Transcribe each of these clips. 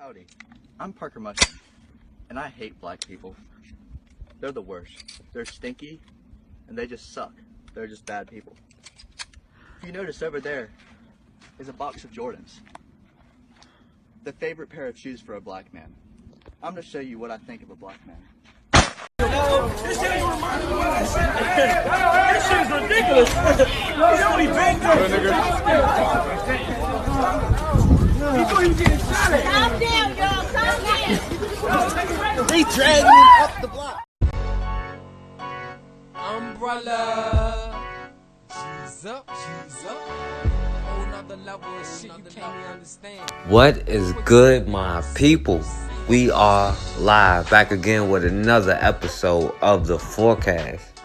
Howdy, I'm Parker Mushroom, and I hate black people. They're the worst. They're stinky, and they just suck. They're just bad people. If you notice over there is a box of Jordans. The favorite pair of shoes for a black man. I'm going to show you what I think of a black man. This shit's ridiculous. He's only banged up. He thought he was getting shot at. Calm down, y'all. Calm down. They dragging him up the block. Umbrella. She's up. Whole nother level of shit you can't even understand. What is good, my people? We are live back again with another episode of The Forecast.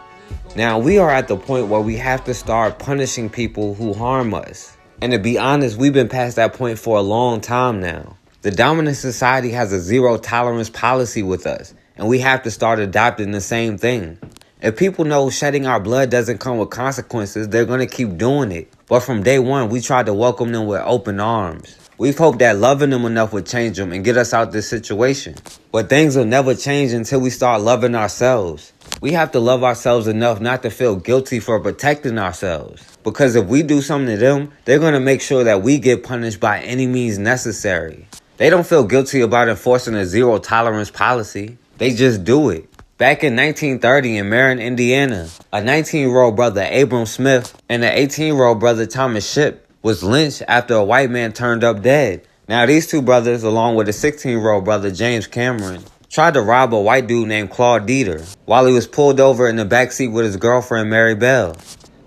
Now, we are at the point where we have to start punishing people who harm us. And to be honest, we've been past that point for a long time now. The dominant society has a zero tolerance policy with us, and we have to start adopting the same thing. If people know shedding our blood doesn't come with consequences, they're going to keep doing it. But from day one, we tried to welcome them with open arms. We've hoped that loving them enough would change them and get us out this situation. But things will never change until we start loving ourselves. We have to love ourselves enough not to feel guilty for protecting ourselves. Because if we do something to them, they're going to make sure that we get punished by any means necessary. They don't feel guilty about enforcing a zero tolerance policy. They just do it. Back in 1930 in Marion, Indiana, a 19-year-old brother, Abram Smith, and an 18-year-old brother, Thomas Shipp, was lynched after a white man turned up dead. Now, these two brothers, along with a 16-year-old brother, James Cameron, tried to rob a white dude named Claude Dieter while he was pulled over in the backseat with his girlfriend, Mary Bell.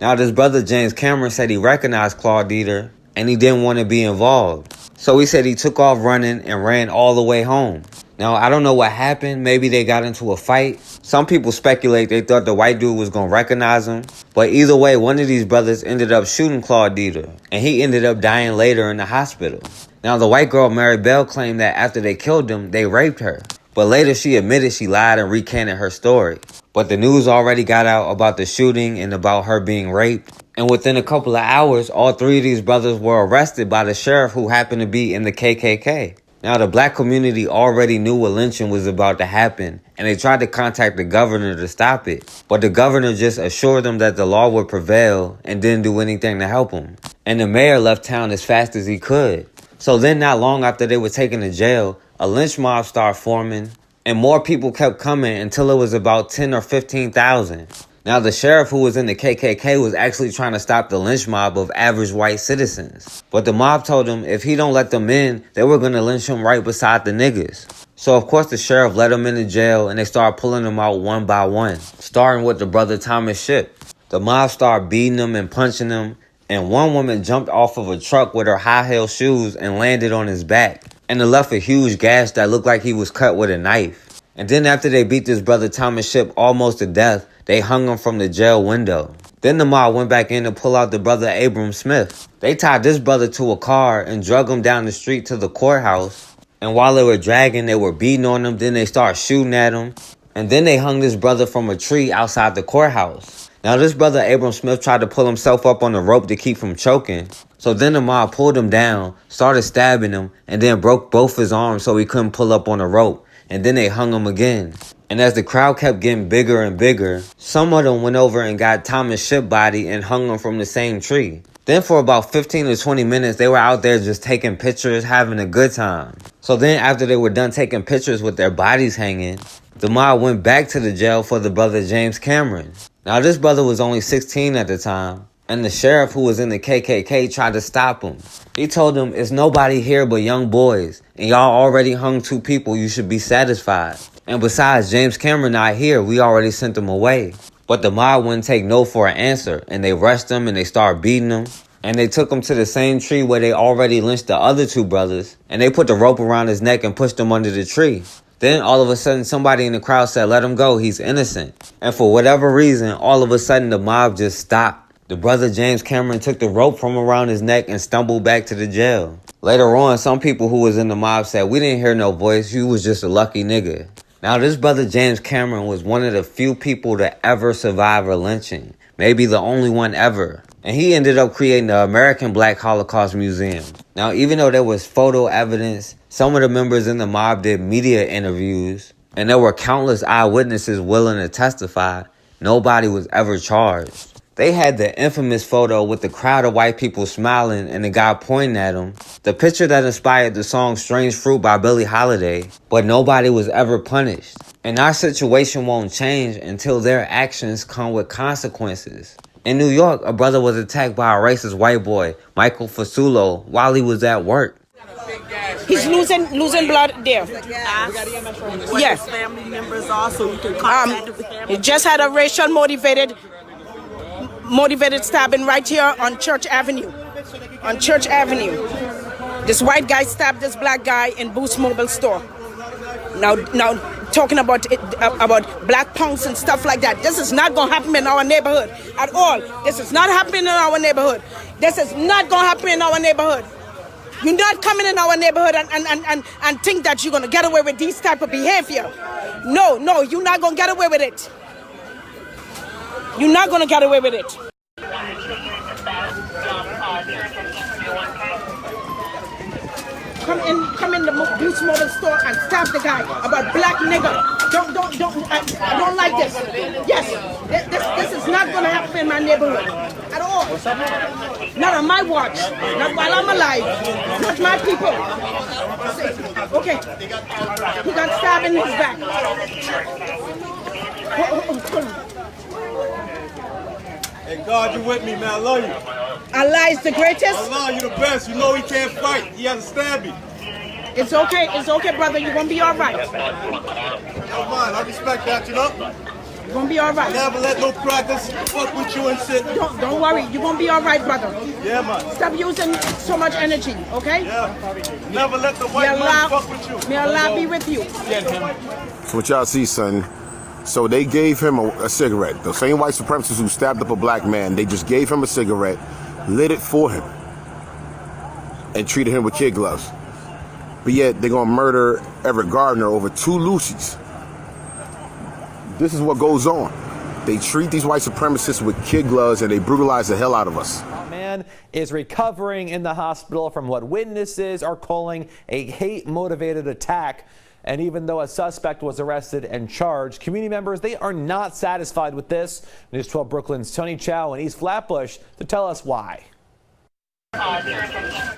Now, this brother, James Cameron, said he recognized Claude Dieter and he didn't want to be involved. So he said he took off running and ran all the way home. Now, I don't know what happened. Maybe they got into a fight. Some people speculate they thought the white dude was going to recognize him. But either way, one of these brothers ended up shooting Claude Dieter, and he ended up dying later in the hospital. Now, the white girl, Mary Bell, claimed that after they killed him, they raped her. But later she admitted she lied and recanted her story. But the news already got out about the shooting and about her being raped. And within a couple of hours, all three of these brothers were arrested by the sheriff who happened to be in the KKK. Now, the black community already knew a lynching was about to happen, and they tried to contact the governor to stop it. But the governor just assured them that the law would prevail and didn't do anything to help them. And the mayor left town as fast as he could. So then, not long after they were taken to jail, a lynch mob started forming, and more people kept coming until it was about 10 or 15,000. Now, the sheriff who was in the KKK was actually trying to stop the lynch mob of average white citizens. But the mob told him if he don't let them in, they were going to lynch him right beside the niggas. So, of course, the sheriff let him into jail and they started pulling them out one by one, starting with the brother Thomas Shipp. The mob started beating him and punching him, and one woman jumped off of a truck with her high-heel shoes and landed on his back. And it left a huge gash that looked like he was cut with a knife. And then after they beat this brother Thomas Shipp almost to death, they hung him from the jail window. Then the mob went back in to pull out the brother Abram Smith. They tied this brother to a car and drug him down the street to the courthouse. And while they were dragging, they were beating on him. Then they started shooting at him. And then they hung this brother from a tree outside the courthouse. Now this brother Abram Smith tried to pull himself up on the rope to keep from choking. So then the mob pulled him down, started stabbing him, and then broke both his arms so he couldn't pull up on the rope. And then they hung him again. And as the crowd kept getting bigger and bigger, some of them went over and got Thomas Shipp's body and hung him from the same tree. Then for about 15 to 20 minutes, they were out there just taking pictures, having a good time. So then after they were done taking pictures with their bodies hanging, the mob went back to the jail for the brother James Cameron. Now this brother was only 16 at the time, and the sheriff who was in the KKK tried to stop him. He told them, "It's nobody here but young boys, and y'all already hung 2 people, you should be satisfied. And besides, James Cameron not here, we already sent him away." But the mob wouldn't take no for an answer, and they rushed him and they started beating him. And they took him to the same tree where they already lynched the other 2 brothers, and they put the rope around his neck and pushed him under the tree. Then all of a sudden somebody in the crowd said, "Let him go, he's innocent." And for whatever reason, all of a sudden the mob just stopped. The brother James Cameron took the rope from around his neck and stumbled back to the jail. Later on, some people who was in the mob said, "We didn't hear no voice, you was just a lucky nigga." Now, this brother James Cameron was one of the few people to ever survive a lynching. Maybe the only one ever. And he ended up creating the American Black Holocaust Museum. Now, even though there was photo evidence, Some of the members in the mob did media interviews, and there were countless eyewitnesses willing to testify. Nobody was ever charged. They had the infamous photo with the crowd of white people smiling and the guy pointing at them. The picture that inspired the song Strange Fruit by Billie Holiday. But nobody was ever punished. And our situation won't change until their actions come with consequences. In New York, a brother was attacked by a racist white boy, Michael Fasulo, while he was at work. He's losing blood there. Yes. Family members also, you can contact the family. He just had a racial motivated stabbing right here on Church Avenue. On Church Avenue. This white guy stabbed this black guy in Boost Mobile store. Now talking about black punks and stuff like that. This is not going to happen in our neighborhood at all. This is not happening in our neighborhood. This is not going to happen in our neighborhood. You're not coming in our neighborhood and think that you're going to get away with these type of behavior. No, you're not going to get away with it. You're not going to get away with it. Come in the Boost Mobile store and stab the guy about black nigger. I don't like this. Yes, this is not going to happen in my neighborhood at all. Not on my watch. Not while I'm alive. Not my people. Okay. He got stabbed in his back. Hold on. Hey, God, you with me, man. I love you. Allah is the greatest. Allah, you the best. You know he can't fight. He has to stab me. It's okay, brother. You're going to be all right. Never mind. I respect that, you know? You're going to be all right. Never let no crackers fuck with you and shit. Don't worry. You're going to be all right, brother. Yeah, man. Stop using so much energy, okay? Yeah. Never let the white man fuck with you. May Allah be with you. So what y'all see, son, so they gave him a cigarette. The same white supremacists who stabbed up a black man, they just gave him a cigarette, lit it for him, and treated him with kid gloves. But yet they're gonna murder Everett Gardner over 2 Lucy's. This is what goes on. They treat these white supremacists with kid gloves and they brutalize the hell out of us. Man is recovering in the hospital from what witnesses are calling a hate-motivated attack. And even though a suspect was arrested and charged, community members, they are not satisfied with this. News 12 Brooklyn's Tony Chow in East Flatbush to tell us why.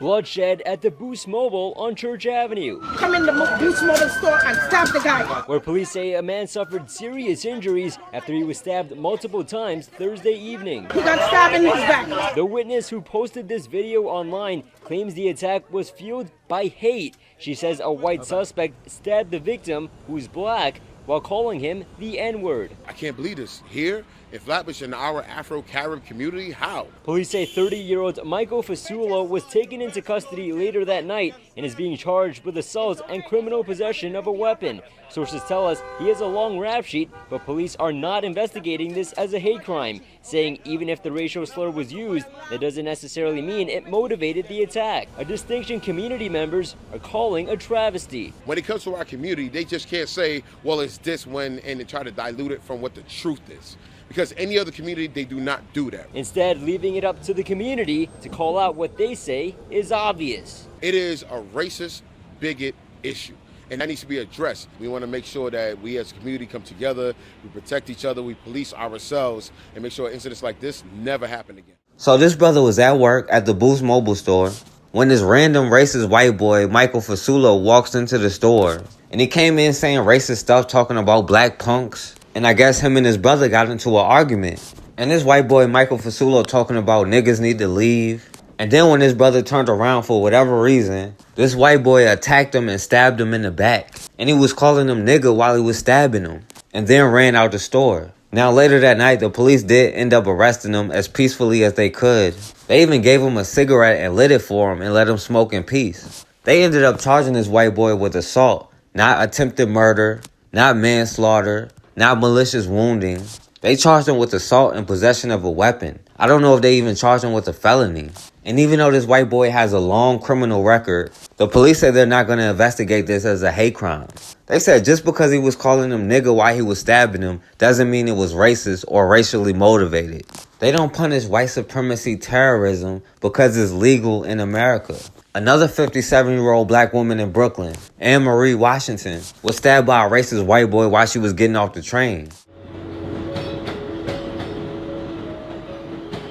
Bloodshed at the Boost Mobile on Church Avenue. Come in the Boost Mobile store and stab the guy. Where police say a man suffered serious injuries after he was stabbed multiple times Thursday evening. He got stabbed in his back. The witness who posted this video online claims the attack was fueled by hate. She says a white suspect stabbed the victim, who's black, while calling him the N-word. I can't believe this. Here in Flatbush, in our Afro-Carib community, how? Police say 30-year-old Michael Fasulo was taken into custody later that night and is being charged with assault and criminal possession of a weapon. Sources tell us he has a long rap sheet, but police are not investigating this as a hate crime, saying even if the racial slur was used, that doesn't necessarily mean it motivated the attack, a distinction community members are calling a travesty. When it comes to our community, they just can't say, well, it's this one, and they try to dilute it from what the truth is. Because any other community, they do not do that. Instead, leaving it up to the community to call out what they say is obvious. It is a racist, bigot issue, and that needs to be addressed. We want to make sure that we as a community come together, we protect each other, we police ourselves, and make sure incidents like this never happen again. So this brother was at work at the Boost Mobile store when this random racist white boy, Michael Fasulo, walks into the store. And he came in saying racist stuff, talking about black punks. And I guess him and his brother got into an argument. And this white boy, Michael Fasulo, talking about niggas need to leave. And then when his brother turned around for whatever reason, this white boy attacked him and stabbed him in the back. And he was calling him nigga while he was stabbing him. And then ran out the store. Now later that night, the police did end up arresting him as peacefully as they could. They even gave him a cigarette and lit it for him and let him smoke in peace. They ended up charging this white boy with assault, not attempted murder, not manslaughter, not malicious wounding. They charged him with assault and possession of a weapon. I don't know if they even charged him with a felony. And even though this white boy has a long criminal record, the police say they're not going to investigate this as a hate crime. They said just because he was calling him nigga while he was stabbing him doesn't mean it was racist or racially motivated. They don't punish white supremacy terrorism because it's legal in America. Another 57-year-old black woman in Brooklyn, Anne Marie Washington, was stabbed by a racist white boy while she was getting off the train.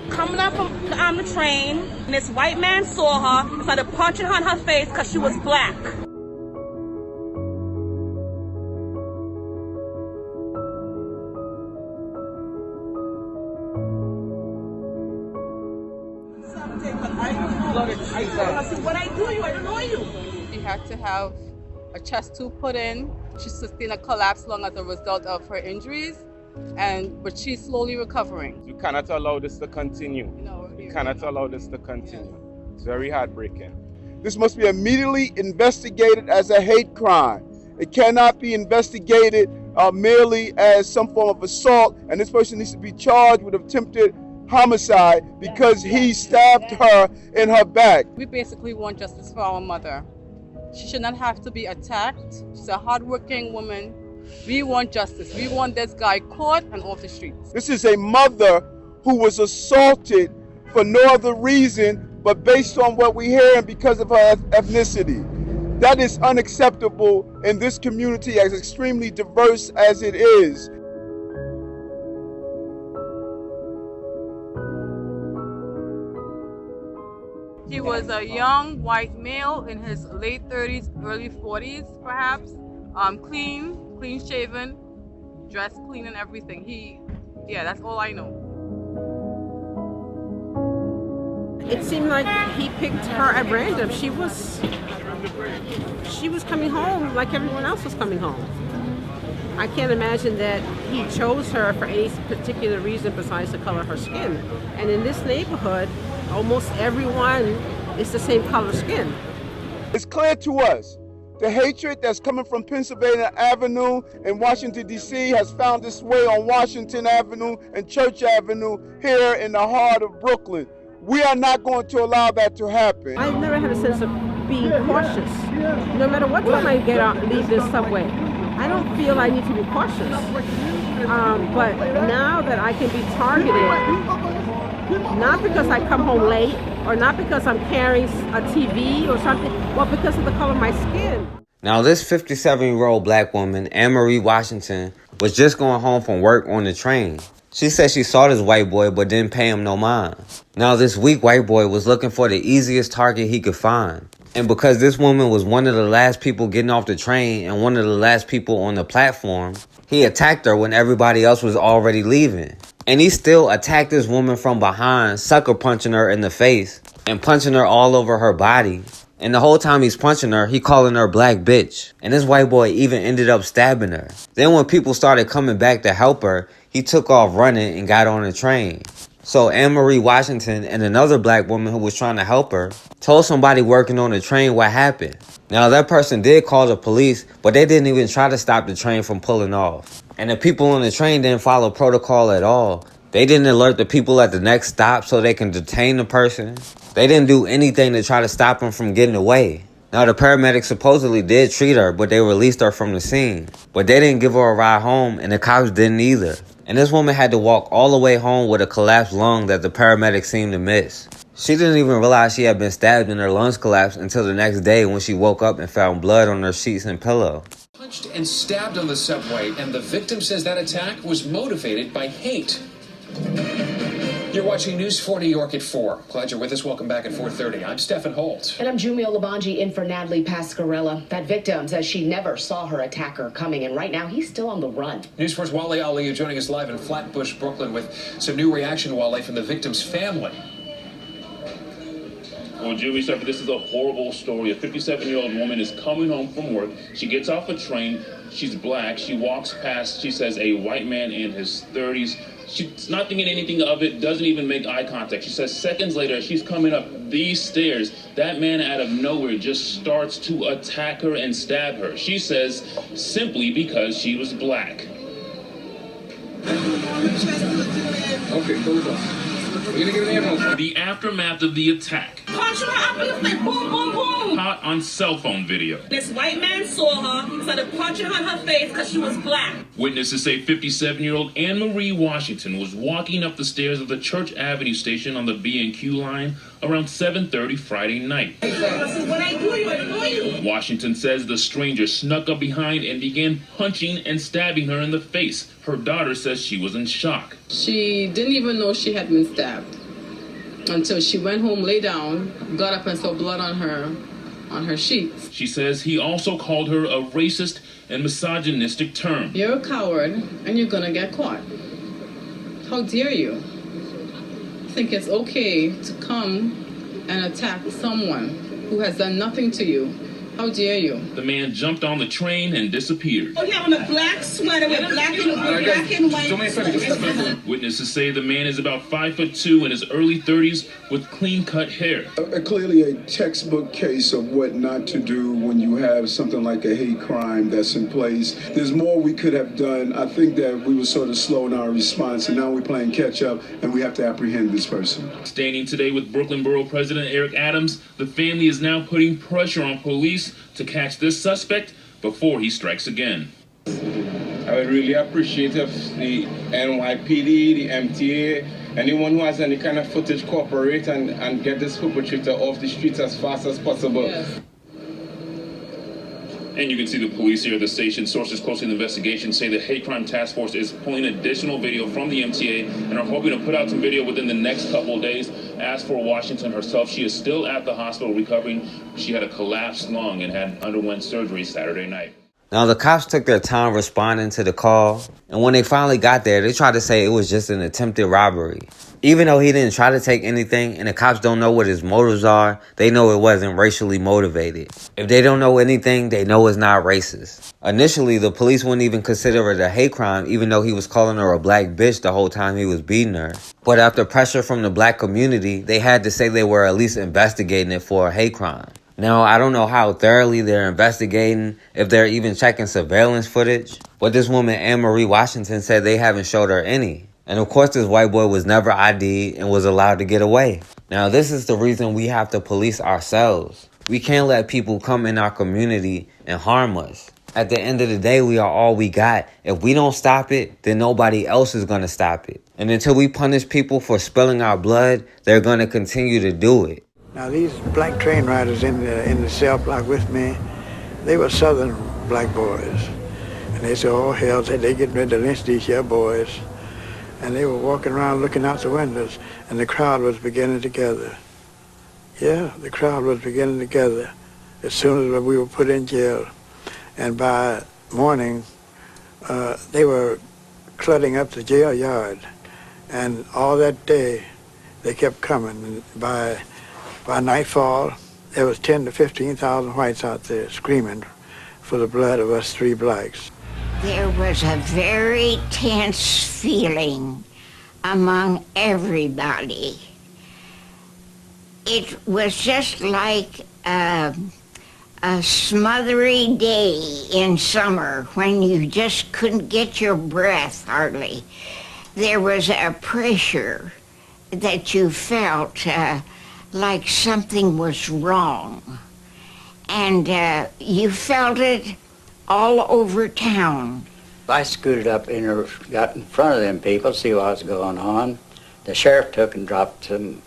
Coming up on the train, and this white man saw her and started punching her in her face because she was black. What I do you, I don't know you. She had to have a chest tube put in. She sustained a collapse lung as a result of her injuries, but she's slowly recovering. You cannot allow this to continue. No, you cannot allow this to continue. Yes. It's very heartbreaking. This must be immediately investigated as a hate crime. It cannot be investigated merely as some form of assault, and this person needs to be charged with attempted homicide because he stabbed her in her back. We basically want justice for our mother. She should not have to be attacked. She's a hardworking woman. We want justice. We want this guy caught and off the streets. This is a mother who was assaulted for no other reason but based on what we hear and because of her ethnicity. That is unacceptable in this community as extremely diverse as it is. He was a young white male in his late 30s, early 40s perhaps, clean shaven, dressed clean and everything. That's all I know. It seemed like he picked her at random. She was coming home like everyone else was coming home. I can't imagine that he chose her for any particular reason besides the color of her skin. And in this neighborhood, almost everyone is the same color skin. It's clear to us the hatred that's coming from Pennsylvania Avenue in Washington, D.C. has found its way on Washington Avenue and Church Avenue here in the heart of Brooklyn. We are not going to allow that to happen. I've never had a sense of being cautious. No matter what time I get out, leave this subway, I don't feel I need to be cautious. But now that I can be targeted, not because I come home late or not because I'm carrying a TV or something, but because of the color of my skin. Now, this 57-year-old black woman, Anne Marie Washington, was just going home from work on the train. She said she saw this white boy but didn't pay him no mind. Now, this weak white boy was looking for the easiest target he could find. And because this woman was one of the last people getting off the train and one of the last people on the platform, he attacked her when everybody else was already leaving. And he still attacked this woman from behind, sucker punching her in the face and punching her all over her body. And the whole time he's punching her, he calling her black bitch. And this white boy even ended up stabbing her. Then when people started coming back to help her, he took off running and got on the train. So Anne Marie Washington and another black woman who was trying to help her told somebody working on the train what happened. Now that person did call the police, but they didn't even try to stop the train from pulling off. And the people on the train didn't follow protocol at all. They didn't alert the people at the next stop so they can detain the person. They didn't do anything to try to stop him from getting away. Now the paramedics supposedly did treat her, but they released her from the scene. But they didn't give her a ride home, and the cops didn't either. And this woman had to walk all the way home with a collapsed lung that the paramedics seemed to miss. She didn't even realize she had been stabbed and her lungs collapsed until the next day when she woke up and found blood on her sheets and pillow. Punched and stabbed on the subway, and the victim says that attack was motivated by hate. You're watching News 4 New York at 4. Glad you're with us. Welcome back at 4:30. I'm Stephen Holt. And I'm Jumio Labanji in for Natalie Pascarella. That victim says she never saw her attacker coming, and right now he's still on the run. News 4's Wale Ali joining us live in Flatbush, Brooklyn, with some new reaction, Wale, from the victim's family. Well, Julie, this is a horrible story. A 57-year-old woman is coming home from work. She gets off a train. She's black. She walks past, she says, a white man in his 30s. She's not thinking anything of it, doesn't even make eye contact. She says seconds later, she's coming up these stairs. That man out of nowhere just starts to attack her and stab her. She says simply because she was black. Okay, hold on. The aftermath of the attack. Punch her up in the face, boom, boom, boom. Caught on cell phone video. This white man saw her, started punching her in her face because she was black. Witnesses say 57-year-old Anne Marie Washington was walking up the stairs of the Church Avenue station on the B&Q line around 7:30 Friday night. Washington says the stranger snuck up behind and began punching and stabbing her in the face. Her daughter says she was in shock. She didn't even know she had been stabbed until she went home, lay down, got up and saw blood on her sheets. She says he also called her a racist and misogynistic term. You're a coward and you're gonna get caught. How dare you think it's okay to come and attack someone who has done nothing to you? How dare you? The man jumped on the train and disappeared. Oh, he had on a black sweater with black and white. Witnesses say the man is about 5'2" in his early 30s with clean-cut hair. Clearly a textbook case of what not to do when you have something like a hate crime that's in place. There's more we could have done. I think that we were sort of slow in our response, and now we're playing catch-up, and we have to apprehend this person. Standing today with Brooklyn Borough President Eric Adams, the family is now putting pressure on police to catch this suspect before he strikes again. I would really appreciate if the NYPD, the MTA, anyone who has any kind of footage cooperate and get this perpetrator off the streets as fast as possible. Yes. And you can see the police here at the station. Sources close to the investigation say the hate crime task force is pulling additional video from the MTA and are hoping to put out some video within the next couple of days. As for Washington herself, she is still at the hospital recovering. She had a collapsed lung and underwent surgery Saturday night. Now, the cops took their time responding to the call, and when they finally got there, they tried to say it was just an attempted robbery. Even though he didn't try to take anything, and the cops don't know what his motives are, they know it wasn't racially motivated. If they don't know anything, they know it's not racist. Initially, the police wouldn't even consider it a hate crime, even though he was calling her a black bitch the whole time he was beating her. But after pressure from the black community, they had to say they were at least investigating it for a hate crime. Now, I don't know how thoroughly they're investigating, if they're even checking surveillance footage, but this woman, Anne Marie Washington, said they haven't showed her any. And of course, this white boy was never ID'd and was allowed to get away. Now, this is the reason we have to police ourselves. We can't let people come in our community and harm us. At the end of the day, we are all we got. If we don't stop it, then nobody else is going to stop it. And until we punish people for spilling our blood, they're going to continue to do it. Now, these black train riders in the cell block with me, they were Southern black boys. And they said, oh, hell, they getting ready to lynch these here boys. And they were walking around looking out the windows, and the crowd was beginning to gather. Yeah, the crowd was beginning to gather as soon as we were put in jail. And by morning, they were cluttering up the jail yard. And all that day, they kept coming. And by nightfall, there was 10 to 15,000 whites out there screaming for the blood of us three blacks. There was a very tense feeling among everybody. It was just like a smothery day in summer when you just couldn't get your breath hardly. There was a pressure that you felt like something was wrong. And you felt it all over town. I scooted up and got in front of them people to see what was going on. The sheriff took and dropped some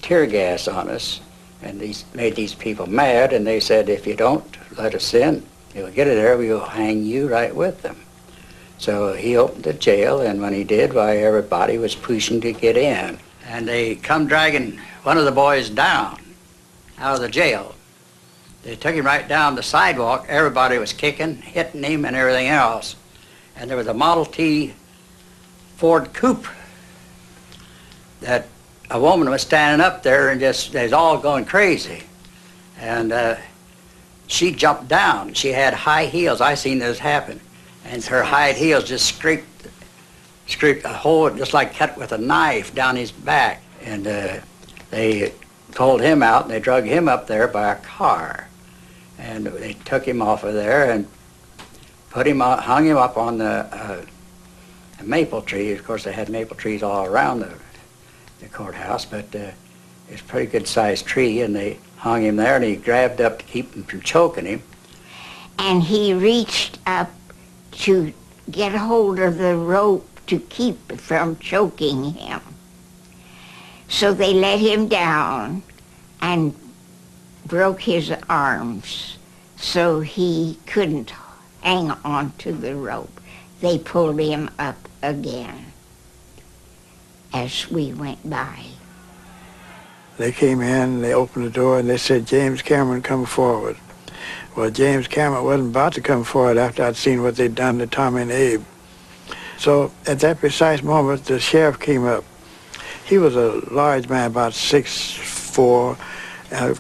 tear gas on us, and made these people mad, and they said, if you don't let us in, you'll get it there, we'll hang you right with them. So he opened the jail, and when he did, why, everybody was pushing to get in. And they come dragging one of the boys down out of the jail. They took him right down the sidewalk. Everybody was kicking, hitting him, and everything else. And there was a Model T Ford Coupe that a woman was standing up there and just, they was all going crazy. And she jumped down. She had high heels. I seen this happen. And her high heels just scraped a hole, just like cut with a knife down his back. And they pulled him out, and they drug him up there by a car. And they took him off of there and put him out, hung him up on the maple tree. Of course, they had maple trees all around the courthouse, but it's a pretty good-sized tree, and they hung him there, and he grabbed up to keep him from choking him. And he reached up to get hold of the rope to keep it from choking him. So they let him down and broke his arms so he couldn't hang on to the rope. They pulled him up again as we went by. They came in, they opened the door, and they said, James Cameron, come forward. Well, James Cameron wasn't about to come forward after I'd seen what they'd done to Tommy and Abe. So at that precise moment, the sheriff came up. He was a large man, about 6'4",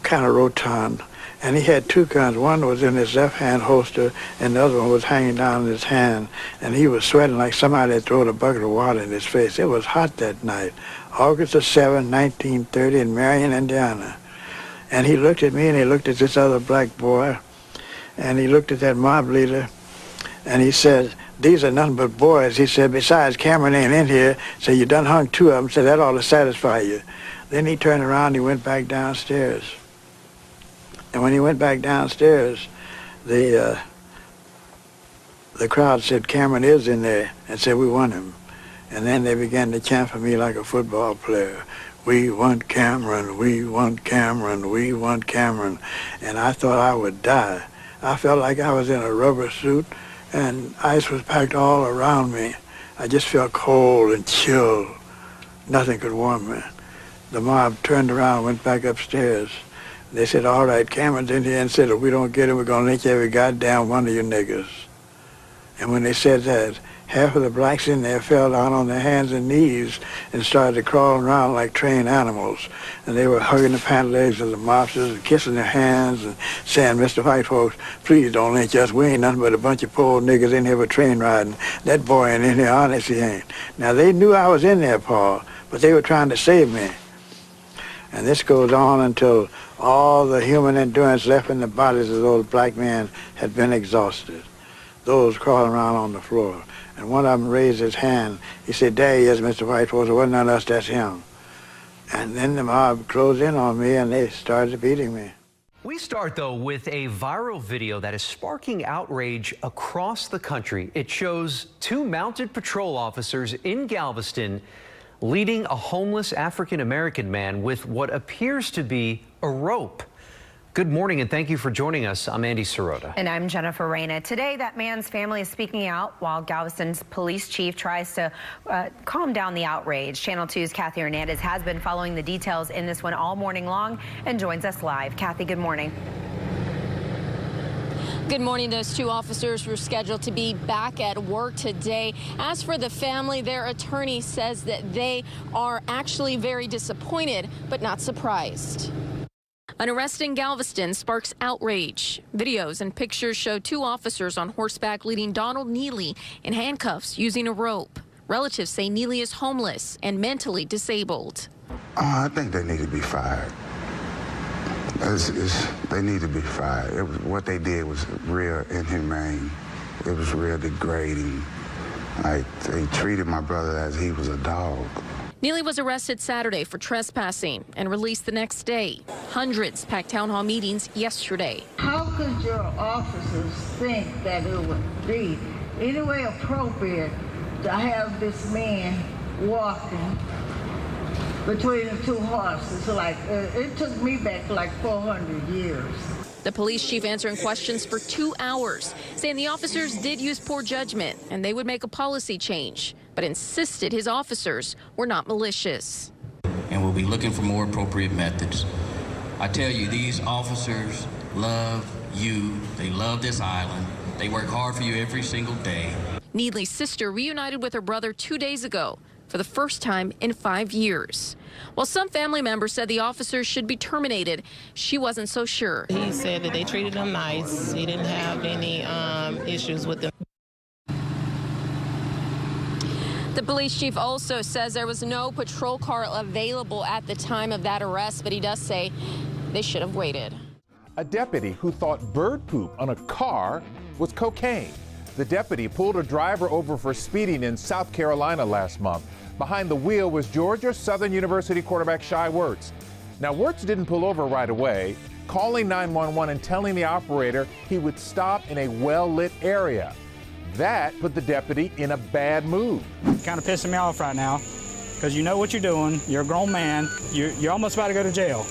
kind of rotund, and he had two guns. One was in his left-hand holster, and the other one was hanging down in his hand, and he was sweating like somebody had thrown a bucket of water in his face. It was hot that night, August the 7th, 1930, in Marion, Indiana. And he looked at me, and he looked at this other black boy, and he looked at that mob leader, and he said, these are nothing but boys. He said, besides, Cameron ain't in here, so you done hung two of them, so that ought to satisfy you. Then he turned around and he went back downstairs. And when he went back downstairs, the crowd said, Cameron is in there, and said, we want him. And then they began to chant for me like a football player. We want Cameron, we want Cameron, we want Cameron. And I thought I would die. I felt like I was in a rubber suit, and ice was packed all around me. I just felt cold and chill. Nothing could warm me. The mob turned around and went back upstairs. They said, all right, Cameron's in here, and said, if we don't get him, we're going to lynch every goddamn one of you niggers. And when they said that, half of the blacks in there fell down on their hands and knees and started crawling around like trained animals. And they were hugging the pant legs of the mobsters and kissing their hands and saying, Mr. White folks, please don't lynch us. We ain't nothing but a bunch of poor niggas in here for train riding. That boy ain't in here, honest he ain't. Now, they knew I was in there, Paul, but they were trying to save me. And this goes on until all the human endurance left in the bodies of those black men had been exhausted. Those crawling around on the floor. And one of them raised his hand. He said, there he is, Mr. White folks. It wasn't none of us, that's him. And then the mob closed in on me and they started beating me. We start, though, with a viral video that is sparking outrage across the country. It shows two mounted patrol officers in Galveston leading a homeless African-American man with what appears to be a rope. Good morning, and thank you for joining us. I'm Andy Sirota. And I'm Jennifer Reyna. Today, that man's family is speaking out while Galveston's police chief tries to calm down the outrage. Channel 2's Kathy Hernandez has been following the details in this one all morning long and joins us live. Kathy, good morning. Good morning. Those two officers were scheduled to be back at work today. As for the family, their attorney says that they are actually very disappointed, but not surprised. An arrest in Galveston sparks outrage. Videos and pictures show two officers on horseback leading Donald Neely in handcuffs using a rope. Relatives say Neely is homeless and mentally disabled. I think they need to be fired. They need to be fired. What they did was real inhumane. It was real degrading. They treated my brother as he was a dog. Neely was arrested Saturday for trespassing and released the next day. Hundreds packed town hall meetings yesterday. How could your officers think that it would be any way appropriate to have this man walking between the two horses? Like, it took me back like 400 years. The police chief answering questions for 2 hours, saying the officers did use poor judgment and they would make a policy change, but insisted his officers were not malicious. And we'll be looking for more appropriate methods. I tell you, these officers love you. They love this island. They work hard for you every single day. Neely's sister reunited with her brother 2 days ago for the first time in 5 years. While some family members said the officers should be terminated, she wasn't so sure. He said that they treated him nice. He didn't have any issues with them. The police chief also says there was no patrol car available at the time of that arrest, but he does say they should have waited. A deputy who thought bird poop on a car was cocaine. The deputy pulled a driver over for speeding in South Carolina last month. Behind the wheel was Georgia Southern University quarterback Shai Werts. Now, Werts didn't pull over right away, calling 911 and telling the operator he would stop in a well-lit area. That put the deputy in a bad mood. Kind of pissing me off right now, because you know what you're doing. You're a grown man. You're almost about to go to jail,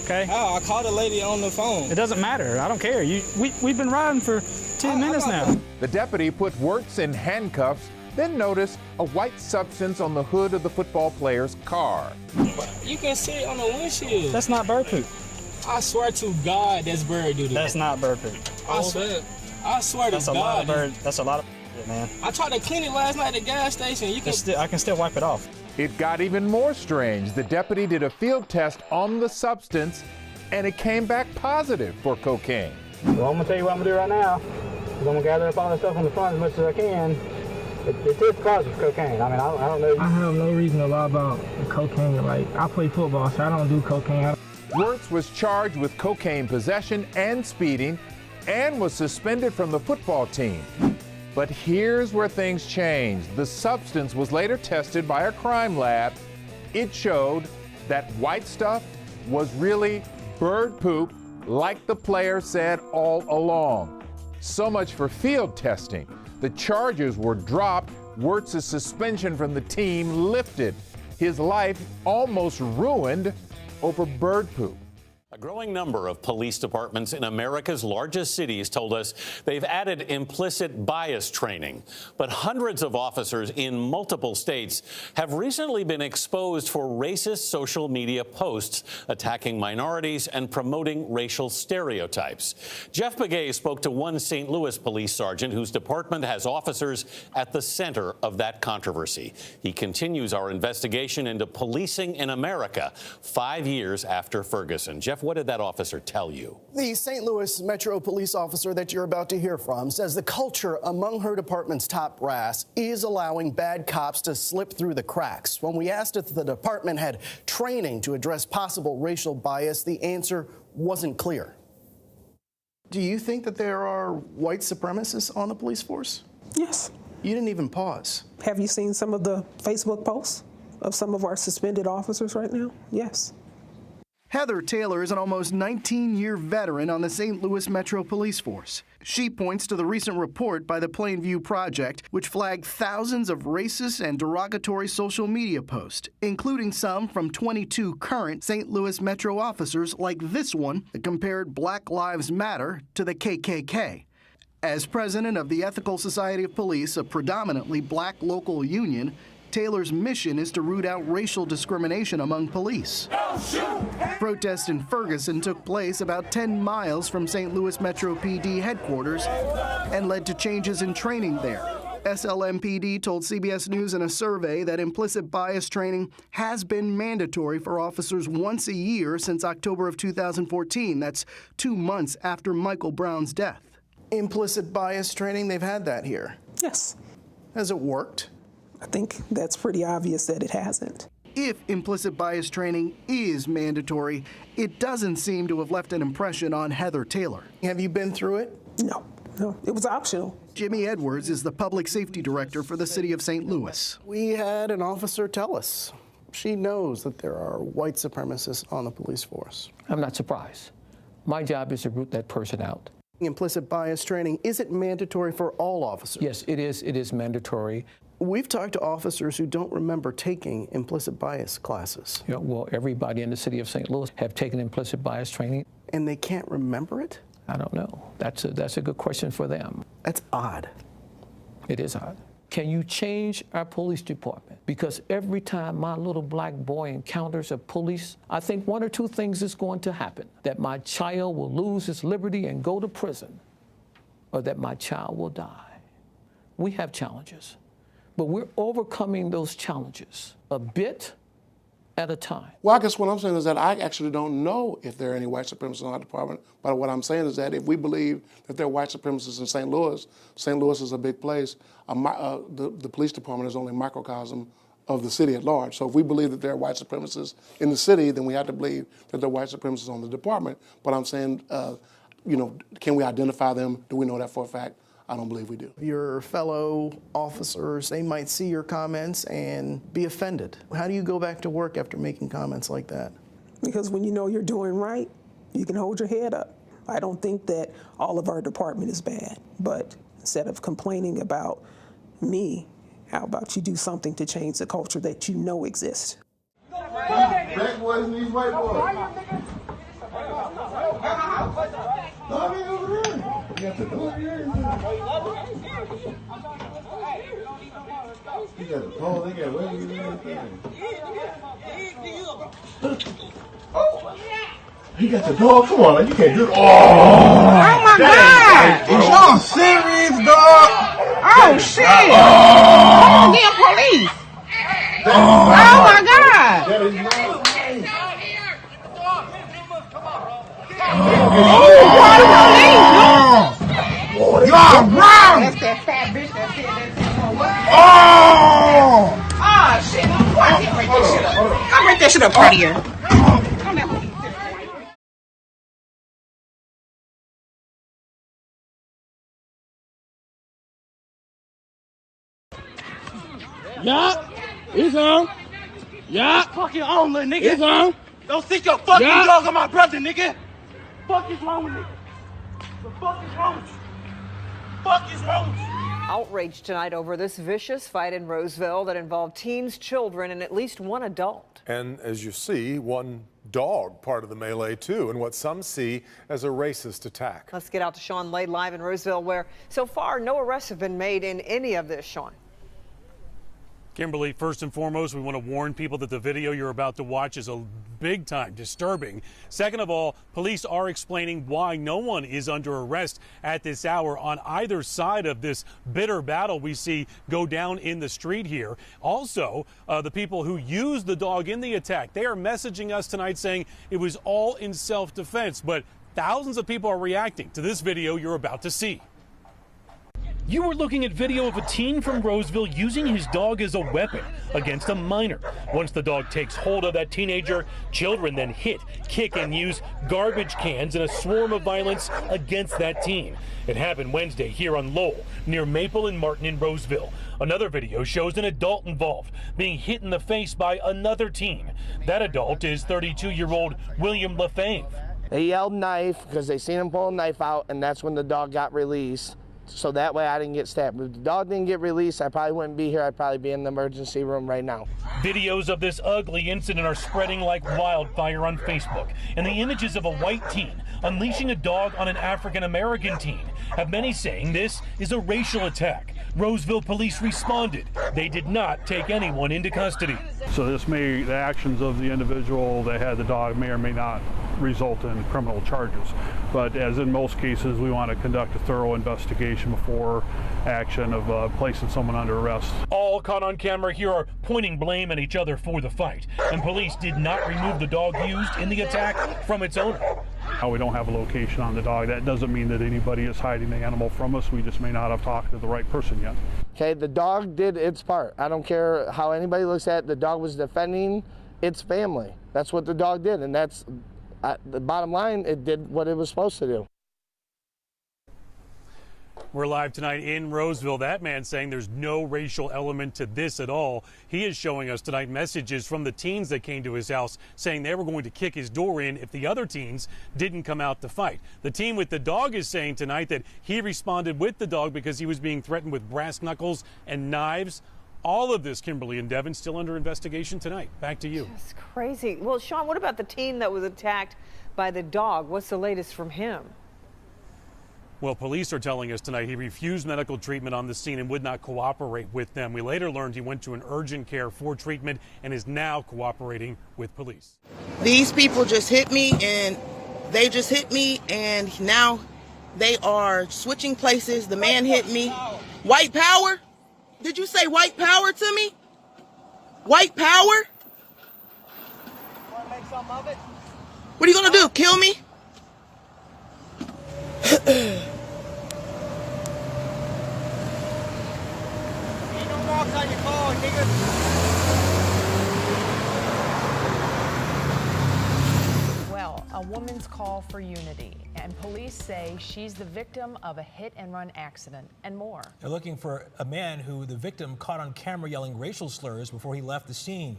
okay? Oh, I called a lady on the phone. It doesn't matter. I don't care. We've been riding for 10 minutes now. The deputy put Werts in handcuffs, then noticed a white substance on the hood of the football player's car. You can see it on the windshield. That's not bird poop. I swear to God, that's bird duty. That's not bird poop. I swear to That's God. a lot of bird. That's a lot of man. I tried to clean it last night at the gas station. I can still wipe it off. It got even more strange. The deputy did a field test on the substance, and it came back positive for cocaine. Well, I'm gonna tell you what I'm gonna do right now. I'm gonna gather up all the stuff on the front as much as I can. It is positive cocaine. I mean, I don't know. I have no reason to lie about cocaine. Like, I play football, so I don't do cocaine. Werts was charged with cocaine possession and speeding and was suspended from the football team. But here's where things changed. The substance was later tested by a crime lab. It showed that white stuff was really bird poop, like the player said all along. So much for field testing. The charges were dropped. Werts' suspension from the team lifted. His life almost ruined over bird poop. A growing number of police departments in America's largest cities told us they've added implicit bias training. But hundreds of officers in multiple states have recently been exposed for racist social media posts attacking minorities and promoting racial stereotypes. Jeff Begay spoke to one St. Louis police sergeant whose department has officers at the center of that controversy. He continues our investigation into policing in America 5 years after Ferguson. Jeff, what did that officer tell you? The St. Louis Metro police officer that you're about to hear from says the culture among her department's top brass is allowing bad cops to slip through the cracks. When we asked if the department had training to address possible racial bias, the answer wasn't clear. Do you think that there are white supremacists on the police force? Yes. You didn't even pause. Have you seen some of the Facebook posts of some of our suspended officers right now? Yes. Heather Taylor is an almost 19-year veteran on the St. Louis Metro Police Force. She points to the recent report by the Plainview Project, which flagged thousands of racist and derogatory social media posts, including some from 22 current St. Louis Metro officers like this one that compared Black Lives Matter to the KKK. As president of the Ethical Society of Police, a predominantly black local union, Taylor's mission is to root out racial discrimination among police. Protests in Ferguson took place about 10 miles from St. Louis Metro PD headquarters and led to changes in training there. SLMPD told CBS News in a survey that implicit bias training has been mandatory for officers once a year since October of 2014. That's 2 months after Michael Brown's death. Implicit bias training, they've had that here. Yes. Has it worked? I think that's pretty obvious that it hasn't. If implicit bias training is mandatory, it doesn't seem to have left an impression on Heather Taylor. Have you been through it? No, it was optional. Jimmy Edwards is the public safety director for the city of St. Louis. We had an officer tell us she knows that there are white supremacists on the police force. I'm not surprised. My job is to root that person out. Implicit bias training, is it mandatory for all officers? Yes, it is. It is mandatory. We've talked to officers who don't remember taking implicit bias classes. Yeah, well, everybody in the city of St. Louis have taken implicit bias training. And they can't remember it? I don't know. That's a good question for them. That's odd. It is odd. Can you change our police department? Because every time my little black boy encounters a police, I think one or two things is going to happen. That my child will lose his liberty and go to prison, or that my child will die. We have challenges, but we're overcoming those challenges a bit at a time. Well, I guess what I'm saying is that I actually don't know if there are any white supremacists in our department, but what I'm saying is that if we believe that there are white supremacists in St. Louis is a big place. The police department is only a microcosm of the city at large. So if we believe that there are white supremacists in the city, then we have to believe that there are white supremacists on the department. But I'm saying, can we identify them? Do we know that for a fact? I don't believe we do. Your fellow officers, they might see your comments and be offended. How do you go back to work after making comments like that? Because when you know you're doing right, you can hold your head up. I don't think that all of our department is bad, but instead of complaining about me, how about you do something to change the culture that you know exists? Black boys and these white boys. He got the pole, they got wings and everything. He got the dog. Come on, you can't do it. Oh my God! Is y'all serious, dog? Oh shit! Oh, damn police! Oh my God! That is not right. Oh, y'all wrong! That's that fat bitch that said that. Oh! Oh shit! I can't break that shit up. I'll break that shit up right here. Yeah, it's on. Yeah. Fucking on, little nigga. It's on. Don't stick your fucking dog on my brother, nigga. Fuck is wrong with me? The fuck is wrong with you? Fuck is wrong with you? Outrage tonight over this vicious fight in Roseville that involved teens, children, and at least one adult. And as you see, one dog part of the melee too, and what some see as a racist attack. Let's get out to Sean Lade live in Roseville, where so far no arrests have been made in any of this, Sean. Kimberly, first and foremost, we want to warn people that the video you're about to watch is a big time disturbing. Second of all, police are explaining why no one is under arrest at this hour on either side of this bitter battle we see go down in the street here. Also, the people who used the dog in the attack, they are messaging us tonight saying it was all in self-defense, but thousands of people are reacting to this video you're about to see. You were looking at video of a teen from Roseville using his dog as a weapon against a minor. Once the dog takes hold of that teenager, children then hit, kick, and use garbage cans in a swarm of violence against that teen. It happened Wednesday here on Lowell, near Maple and Martin in Roseville. Another video shows an adult involved being hit in the face by another teen. That adult is 32-year-old William Lefebvre. They yelled knife because they seen him pull a knife out, and that's when the dog got released. So that way I didn't get stabbed. If the dog didn't get released, I probably wouldn't be here. I'd probably be in the emergency room right now. Videos of this ugly incident are spreading like wildfire on Facebook. And the images of a white teen unleashing a dog on an African-American teen have many saying this is a racial attack. Roseville police responded. They did not take anyone into custody. So the actions of the individual that had the dog may or may not result in criminal charges. But as in most cases, we want to conduct a thorough investigation before action of placing someone under arrest. All caught on camera here are pointing blame at each other for the fight. And police did not remove the dog used in the attack from its owner. We don't have a location on the dog. That doesn't mean that anybody is hiding the animal from us. We just may not have talked to the right person yet. Okay, the dog did its part. I don't care how anybody looks at it. The dog was defending its family. That's what the dog did, and that's the bottom line. It did what it was supposed to do. We're live tonight in Roseville. That man saying there's no racial element to this at all. He is showing us tonight messages from the teens that came to his house saying they were going to kick his door in if the other teens didn't come out to fight. The teen with the dog is saying tonight that he responded with the dog because he was being threatened with brass knuckles and knives. All of this, Kimberly and Devin, still under investigation tonight. Back to you. That's crazy. Well, Sean, what about the teen that was attacked by the dog? What's the latest from him? Well, police are telling us tonight he refused medical treatment on the scene and would not cooperate with them. We later learned he went to an urgent care for treatment and is now cooperating with police. These people just hit me, and they just hit me, and now they are switching places. The man hit me. White power? Did you say white power to me? White power? Want to make something of it? What are you going to do, kill me? Well, a woman Women's call for unity, and police say she's the victim of a hit-and-run accident, and more. They're looking for a man who the victim caught on camera yelling racial slurs before he left the scene.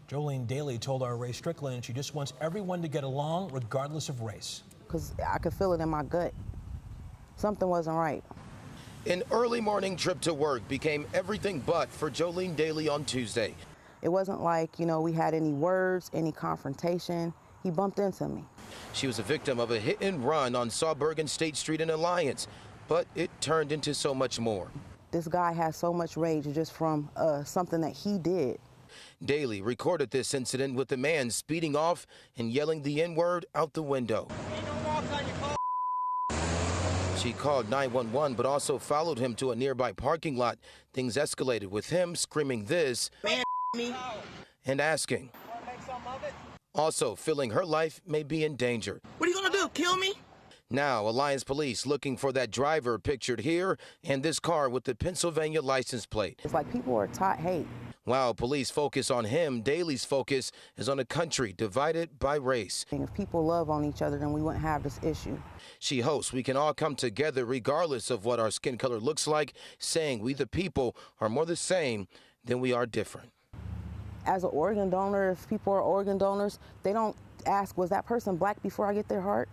Jolene Daly told our Ray Strickland she just wants everyone to get along regardless of race. Because I could feel it in my gut. Something wasn't right. An early morning trip to work became everything but for Jolene Daly on Tuesday. It wasn't like, we had any words, any confrontation. He bumped into me. She was a victim of a hit and run on Sawberg and State Street in Alliance, but it turned into so much more. This guy has so much rage just from something that he did. Daly recorded this incident with the man speeding off and yelling the N-word out the window. She called 911, but also followed him to a nearby parking lot. Things escalated with him screaming this Man, me. And asking. Also feeling her life may be in danger. What are you gonna do, kill me? Now, Alliance Police looking for that driver pictured here and this car with the Pennsylvania license plate. It's like people are taught hate. While police focus on him, Daly's focus is on a country divided by race. If people love on each other, then we wouldn't have this issue. She hopes we can all come together regardless of what our skin color looks like, saying we the people are more the same than we are different. As an organ donor, if people are organ donors, they don't ask, was that person black before I get their heart?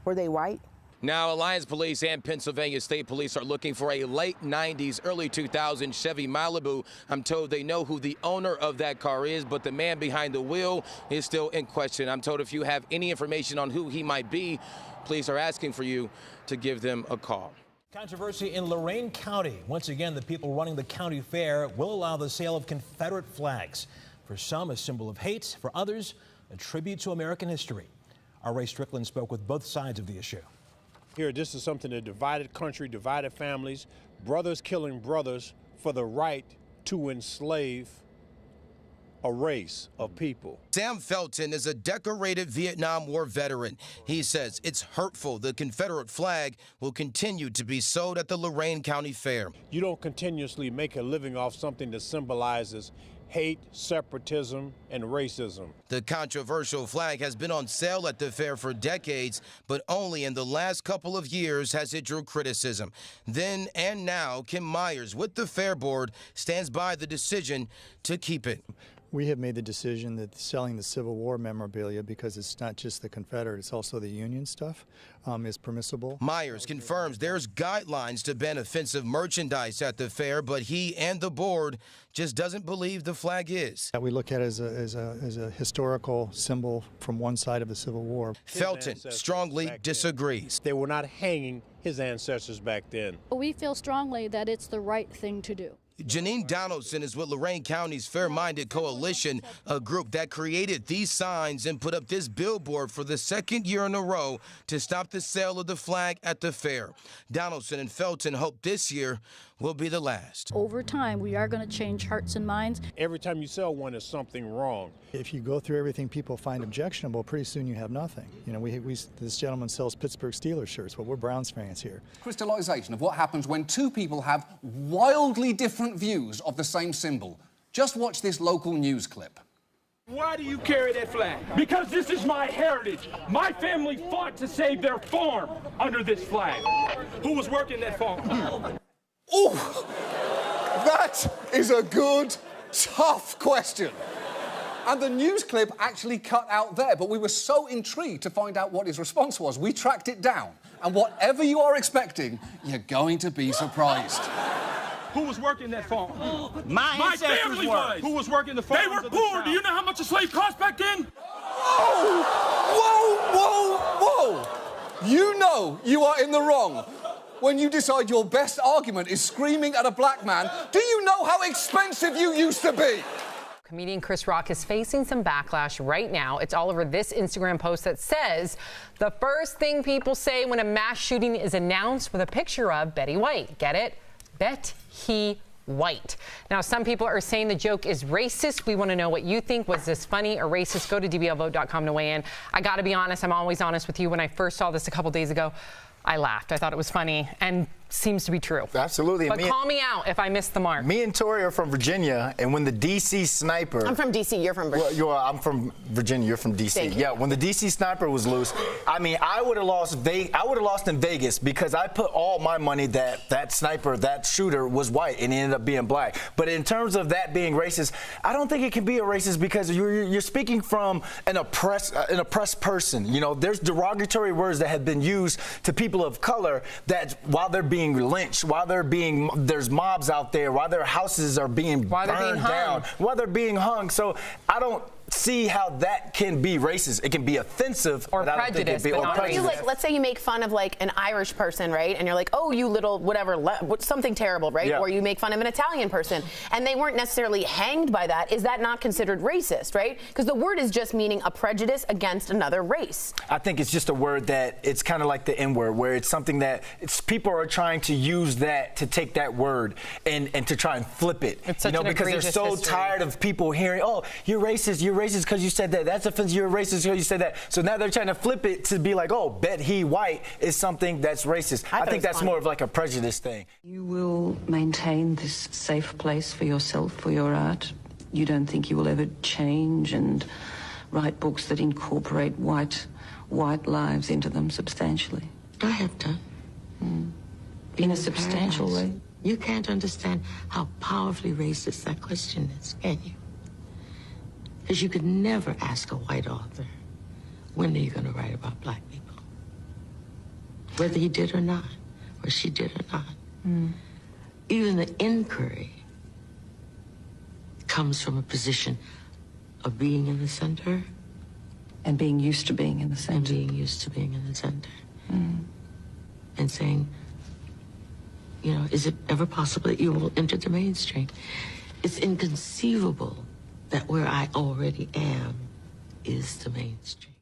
Were they white? Now, Alliance Police and Pennsylvania State Police are looking for a late 90s, early 2000s Chevy Malibu. I'm told they know who the owner of that car is, but the man behind the wheel is still in question. I'm told if you have any information on who he might be, police are asking for you to give them a call. Controversy in Lorain County. Once again, the people running the county fair will allow the sale of Confederate flags. For some, a symbol of hate. For others, a tribute to American history. Our Ray Strickland spoke with both sides of the issue. Here, this is something that divided country, divided families, brothers killing brothers for the right to enslave a race of people. Sam Felton is a decorated Vietnam War veteran. He says it's hurtful the Confederate flag will continue to be sold at the Lorain County Fair. You don't continuously make a living off something that symbolizes hate, separatism, and racism. The controversial flag has been on sale at the fair for decades, but only in the last couple of years has it drew criticism. Then and now, Kim Myers with the Fair Board stands by the decision to keep it. We have made the decision that selling the Civil War memorabilia, because it's not just the Confederate, it's also the Union stuff, is permissible. Myers confirms there's guidelines to ban offensive merchandise at the fair, but he and the board just doesn't believe the flag is. We look at it as a historical symbol from one side of the Civil War. Felton strongly disagrees. They were not hanging his ancestors back then. We feel strongly that it's the right thing to do. Janine Donaldson is with Lorain County's Fair-Minded Coalition, a group that created these signs and put up this billboard for the second year in a row to stop the sale of the flag at the fair. Donaldson and Felton hope this year will be the last. Over time, we are going to change hearts and minds. Every time you sell one, there's something wrong. If you go through everything people find objectionable, pretty soon you have nothing. You know, this gentleman sells Pittsburgh Steelers shirts, but we're Browns fans here. Crystallization of what happens when two people have wildly different views of the same symbol. Just watch this local news clip. Why do you carry that flag? Because this is my heritage. My family fought to save their farm under this flag. Who was working that farm? Oh, that is a good, tough question. And the news clip actually cut out there, but we were so intrigued to find out what his response was, we tracked it down. And whatever you are expecting, you're going to be surprised. Who was working that farm? My family was. Who was working the farm? They were poor. Do you know how much a slave cost back then? Whoa! Whoa, whoa, whoa! You know you are in the wrong when you decide your best argument is screaming at a black man. Do you know how expensive you used to be? Comedian Chris Rock is facing some backlash right now. It's all over this Instagram post that says, the first thing people say when a mass shooting is announced with a picture of Betty White. Get it? Betty White. Now, some people are saying the joke is racist. We want to know what you think. Was this funny or racist? Go to dblvote.com to weigh in. I got to be honest. I'm always honest with you. When I first saw this a couple days ago, I laughed. I thought it was funny. And seems to be true. Absolutely. But call me out if I missed the mark. Me and Tori are from Virginia, and when the D.C. sniper... I'm from D.C., you're from Virginia. Well, I'm from Virginia, you're from D.C. Yeah, when the D.C. sniper was loose, I mean, I would have lost in Vegas because I put all my money that sniper, that shooter was white, and he ended up being black. But in terms of that being racist, I don't think it can be a racist because you're speaking from an oppressed person. You know, there's derogatory words that have been used to people of color that while they're being lynched, while there's mobs out there, while their houses are being burned down, while they're being hung. So I don't see how that can be racist. It can be offensive or prejudice. Let's say you make fun of like an Irish person, right? And you're like, oh, you little whatever, something terrible, right? Yeah. Or you make fun of an Italian person, and they weren't necessarily hanged by that. Is that not considered racist, right? Because the word is just meaning a prejudice against another race. I think it's just a word that it's kind of like the N-word, where it's something that people are trying to use that to take that word and to try and flip it. It's such an because they're so tired of people hearing, oh, you're racist because you said that. That's offensive. You're racist because you said that. So now they're trying to flip it to be like, oh, bet he white is something that's racist. I think that's more of like a prejudice thing. You will maintain this safe place for yourself, for your art. You don't think you will ever change and write books that incorporate white lives into them substantially? I have done. In a substantial way? You can't understand how powerfully racist that question is, can you? Because you could never ask a white author, when are you going to write about black people? Whether he did or not, or she did or not. Even the inquiry comes from a position of being in the center. And being used to being in the center. And being used to being in the center. And saying, you know, is it ever possible that you will enter the mainstream? It's inconceivable that where I already am is the mainstream.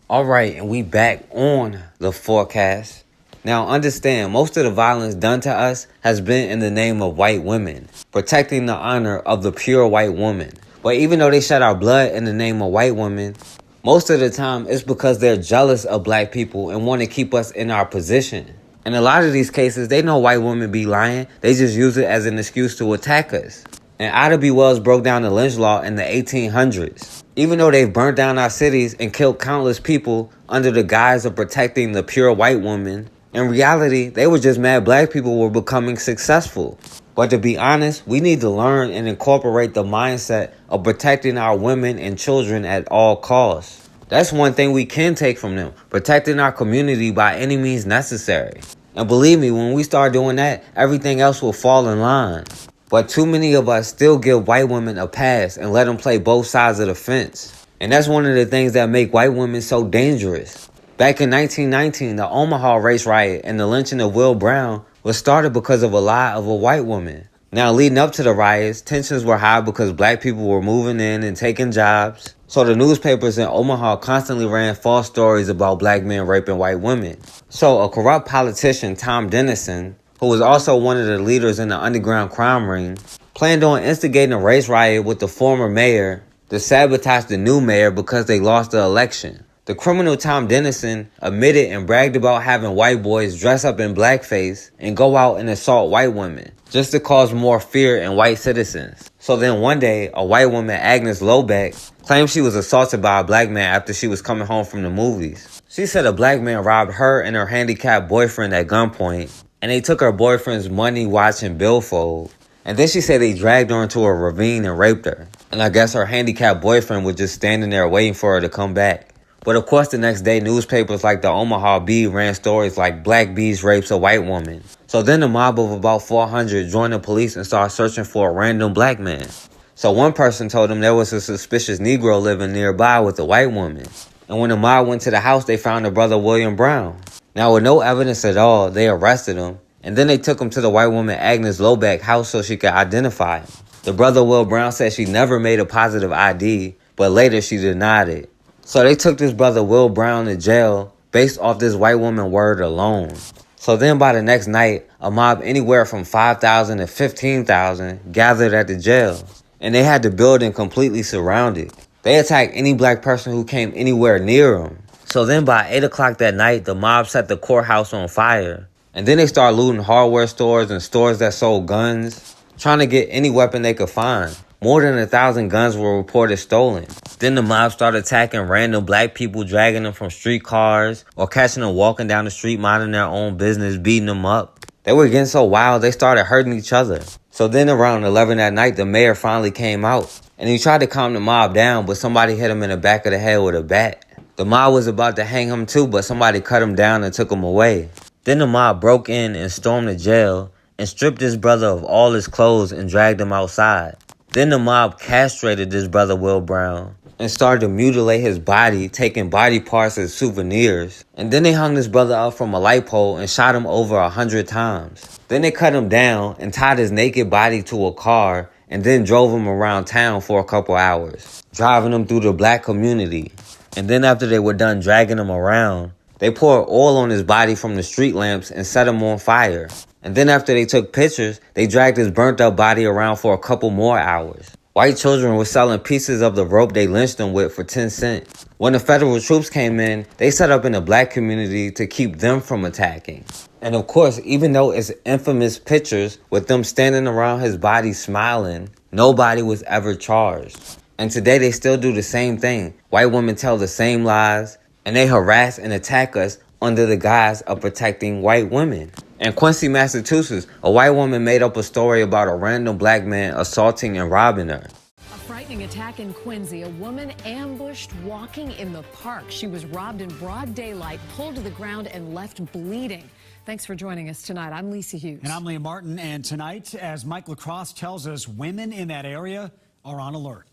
All right, and we back on the forecast. Now understand, most of the violence done to us has been in the name of white women, protecting the honor of the pure white woman. But even though they shed our blood in the name of white women, most of the time it's because they're jealous of black people and want to keep us in our position. In a lot of these cases, they know white women be lying. They just use it as an excuse to attack us. And Ida B. Wells broke down the lynch law in the 1800s. Even though they've burnt down our cities and killed countless people under the guise of protecting the pure white woman, in reality, they were just mad black people were becoming successful. But to be honest, we need to learn and incorporate the mindset of protecting our women and children at all costs. That's one thing we can take from them, protecting our community by any means necessary. And believe me, when we start doing that, everything else will fall in line. But too many of us still give white women a pass and let them play both sides of the fence. And that's one of the things that make white women so dangerous. Back in 1919, the Omaha race riot and the lynching of Will Brown was started because of a lie of a white woman. Now, leading up to the riots, tensions were high because black people were moving in and taking jobs. So the newspapers in Omaha constantly ran false stories about black men raping white women. So a corrupt politician, Tom Dennison, who was also one of the leaders in the underground crime ring, planned on instigating a race riot with the former mayor to sabotage the new mayor because they lost the election. The criminal Tom Dennison admitted and bragged about having white boys dress up in blackface and go out and assault white women, just to cause more fear in white citizens. So then one day, a white woman, Agnes Locbeck, claimed she was assaulted by a black man after she was coming home from the movies. She said a black man robbed her and her handicapped boyfriend at gunpoint, and they took her boyfriend's money, watch, and billfold. And then she said they dragged her into a ravine and raped her. And I guess her handicapped boyfriend was just standing there waiting for her to come back. But of course the next day, newspapers like the Omaha Bee ran stories like Black Bees rapes a white woman. So then a mob of about 400 joined the police and started searching for a random black man. So one person told them there was a suspicious Negro living nearby with a white woman. And when the mob went to the house, they found the brother William Brown. Now with no evidence at all, they arrested him. And then they took him to the white woman Agnes Locbeck house so she could identify him. The brother Will Brown said she never made a positive ID, but later she denied it. So they took this brother Will Brown to jail based off this white woman word alone. So then by the next night, a mob anywhere from 5,000 to 15,000 gathered at the jail. And they had the building completely surrounded. They attacked any black person who came anywhere near them. So then by 8 o'clock that night, the mob set the courthouse on fire. And then they started looting hardware stores and stores that sold guns, trying to get any weapon they could find. More than 1,000 guns were reported stolen. Then the mob started attacking random black people, dragging them from streetcars or catching them walking down the street, minding their own business, beating them up. They were getting so wild, they started hurting each other. So then around 11 that night, the mayor finally came out. And he tried to calm the mob down, but somebody hit him in the back of the head with a bat. The mob was about to hang him too, but somebody cut him down and took him away. Then the mob broke in and stormed the jail and stripped his brother of all his clothes and dragged him outside. Then the mob castrated this brother Will Brown and started to mutilate his body, taking body parts as souvenirs. And then they hung this brother up from a light pole and shot him over 100 times. Then they cut him down and tied his naked body to a car and then drove him around town for a couple hours, driving him through the black community. And then after they were done dragging him around, they poured oil on his body from the street lamps and set him on fire. And then after they took pictures, they dragged his burnt up body around for a couple more hours. White children were selling pieces of the rope they lynched them with for 10 cents. When the federal troops came in, they set up in the black community to keep them from attacking. And of course, even though it's infamous pictures with them standing around his body smiling, nobody was ever charged. And today they still do the same thing. White women tell the same lies, and they harass and attack us under the guise of protecting white women. In Quincy, Massachusetts, a white woman made up a story about a random black man assaulting and robbing her. A frightening attack in Quincy. A woman ambushed walking in the park. She was robbed in broad daylight, pulled to the ground, and left bleeding. Thanks for joining us tonight. I'm Lisa Hughes. And I'm Liam Martin. And tonight, as Mike LaCrosse tells us, women in that area are on alert.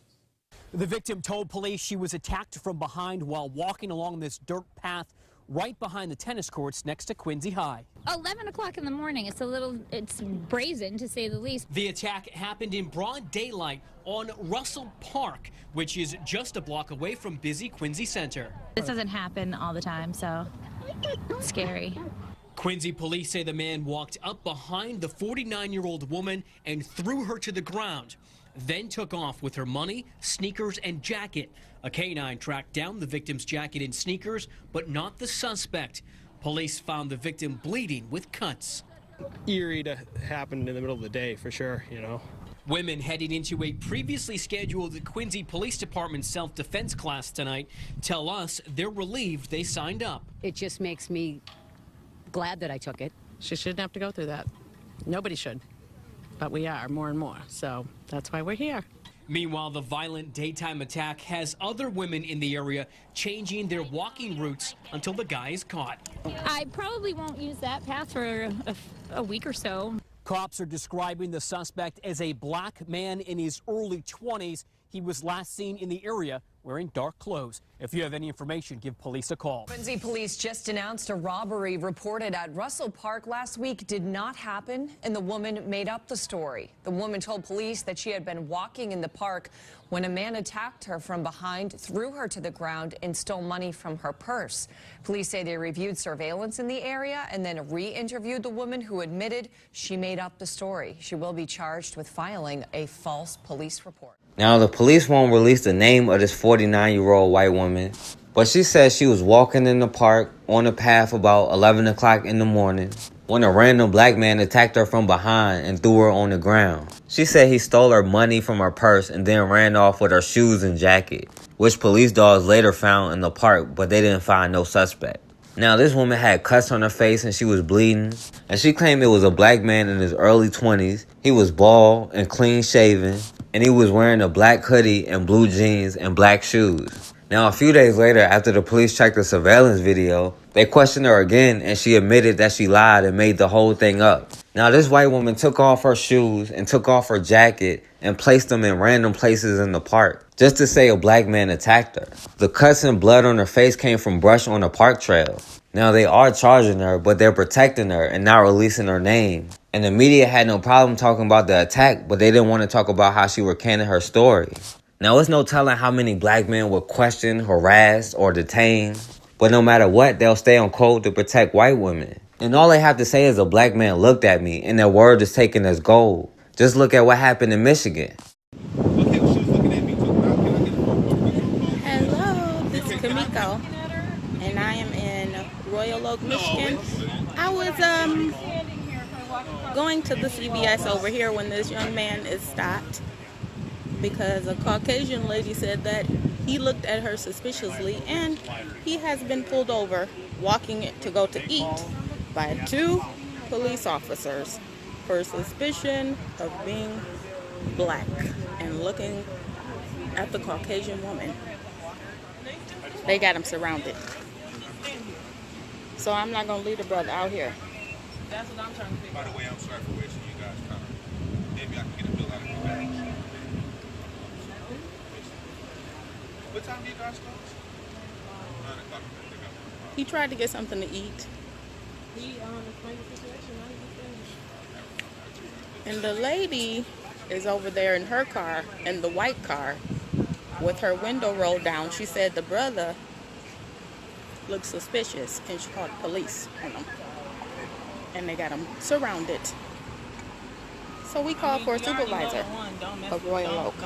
The victim told police she was attacked from behind while walking along this dirt path right behind the tennis courts next to Quincy High. 11 o'clock in the morning. It's brazen, to say the least. The attack happened in broad daylight on Russell Park, which is just a block away from busy Quincy Center. This doesn't happen all the time, so it's scary. Quincy police say the man walked up behind the 49-year-old woman and threw her to the ground, then took off with her money, sneakers, and jacket. A canine tracked down the victim's jacket and sneakers, but not the suspect. Police found the victim bleeding with cuts. Eerie to happen in the middle of the day, for sure, you know. Women heading into a previously scheduled Quincy Police Department self-defense class tonight tell us they're relieved they signed up. It just makes me glad that I took it. She shouldn't have to go through that. Nobody should. But we are, more and more. So that's why we're here. Meanwhile, the violent daytime attack has other women in the area changing their walking routes until the guy is caught. I probably won't use that path for a week or so. Cops are describing the suspect as a black man in his early 20s. He was last seen in the area wearing dark clothes. If you have any information, give police a call. Quincy police just announced a robbery reported at Russell Park last week did not happen, and the woman made up the story. The woman told police that she had been walking in the park when a man attacked her from behind, threw her to the ground, and stole money from her purse. Police say they reviewed surveillance in the area and then re-interviewed the woman who admitted she made up the story. She will be charged with filing a false police report. Now, the police won't release the name of this 49-year-old white woman, but she says she was walking in the park on a path about 11 o'clock in the morning when a random black man attacked her from behind and threw her on the ground. She said he stole her money from her purse and then ran off with her shoes and jacket, which police dogs later found in the park, but they didn't find no suspect. Now, this woman had cuts on her face and she was bleeding, and she claimed it was a black man in his early 20s. He was bald and clean shaven, and he was wearing a black hoodie and blue jeans and black shoes. Now, a few days later, after the police checked the surveillance video, they questioned her again, and she admitted that she lied and made the whole thing up. Now, this white woman took off her shoes and took off her jacket and placed them in random places in the park, just to say a black man attacked her. The cuts and blood on her face came from brush on a park trail. Now, they are charging her, but they're protecting her and not releasing her name. And the media had no problem talking about the attack, but they didn't want to talk about how she recanted her story. Now, it's no telling how many black men were questioned, harassed, or detained. But no matter what, they'll stay on code to protect white women. And all they have to say is a black man looked at me, and their word is taken as gold. Just look at what happened in Michigan. Hello, this is Kamiko. and I am in Royal Oak, Michigan. I was going to the CVS over here when this young man is stopped because a Caucasian lady said that he looked at her suspiciously, and he has been pulled over walking to go to eat by 2 police officers for suspicion of being black and looking at the Caucasian woman. They got him surrounded. So I'm not going to leave the brother out here. That's what I'm trying to figure out. By the way, I'm sorry for wasting you guys' time. Maybe I can get a bill out of you guys. What time do you guys close? 9 o'clock. He tried to get something to eat. He explained the situation. And the lady is over there in her car, in the white car, with her window rolled down. She said the brother looked suspicious, and she called the police on him. And they got him surrounded. So we called for a supervisor of Royal Oak. You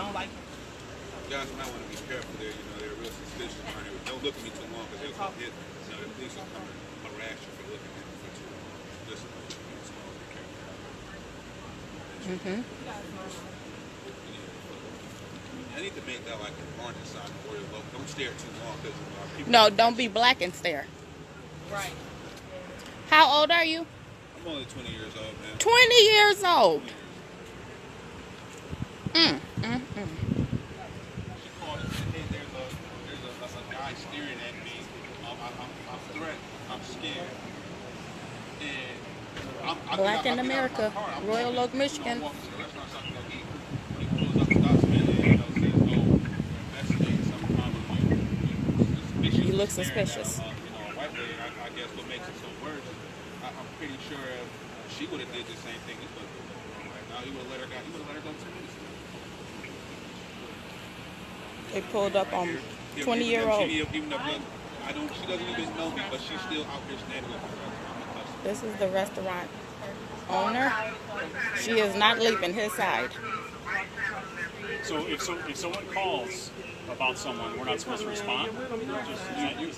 guys might want to be careful there. You know, they're real suspicious around here. Don't look at me too long, because they'll hit. You know, the police will come and harass you for looking at me for too long. Listen, be careful. I need to make that like a barn inside the Royal Oak. Don't stare too long, because people. No, don't be black and stare. Right. How old are you? I'm only 20 years old, man. 20 years old. She called and said, hey, there's a guy staring at me. I'm threatened. I'm scared. And I Black in America, Royal Oak, Michigan. You look suspicious. I guess what makes it so worse, I'm pretty sure if she would have did the same thing, this would have been right now. He would have let her go to me. They pulled up on 20-year-old. She doesn't even know me, but she's still out here standing with her. This is the restaurant owner. She is not leaving his side. So if someone calls about someone, we're not supposed to respond?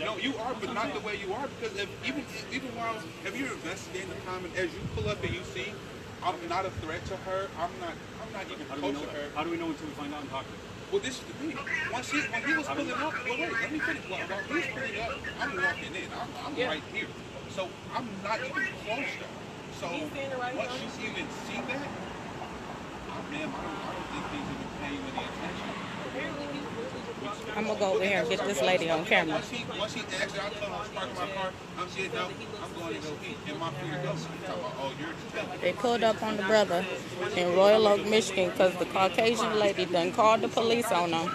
No, you are, but not the way you are, because even while, if you're investigating the comment, as you pull up and you see, I'm not a threat to her, I'm not even close to her. How do we know until we find out and talk to her? Well, this is the thing. When he was pulling up, well, wait, let me finish. While he was pulling up, I'm walking in. I'm right here. So I'm not even close to her. So once you even see that, ma'am, I don't think things even pay you any attention. I'm going to go over here and get this lady on camera. Once he asked her, I told him, I'm parking my car. I'm saying, no, I'm going to go eat. And my food goes. Oh, you're They pulled up on the brother in Royal Oak, Michigan, because the Caucasian lady done called the police on him.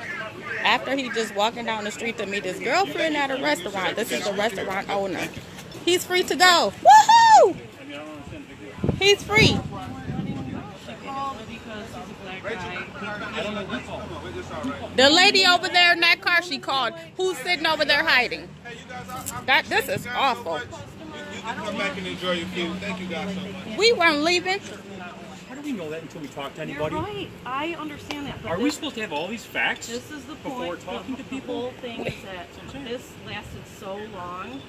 After he just walking down the street to meet his girlfriend at a restaurant. This is the restaurant owner. He's free to go. Woohoo! He's free. The lady over there in that car she called, who's sitting over there hiding. This is awful. You can come back and enjoy your food. Thank you guys so much. We weren't leaving. How do we know that until we talk to anybody? You're right. I understand that. But Are we supposed to have all these facts this is the before point. talking to people? The whole thing is that this lasted so long.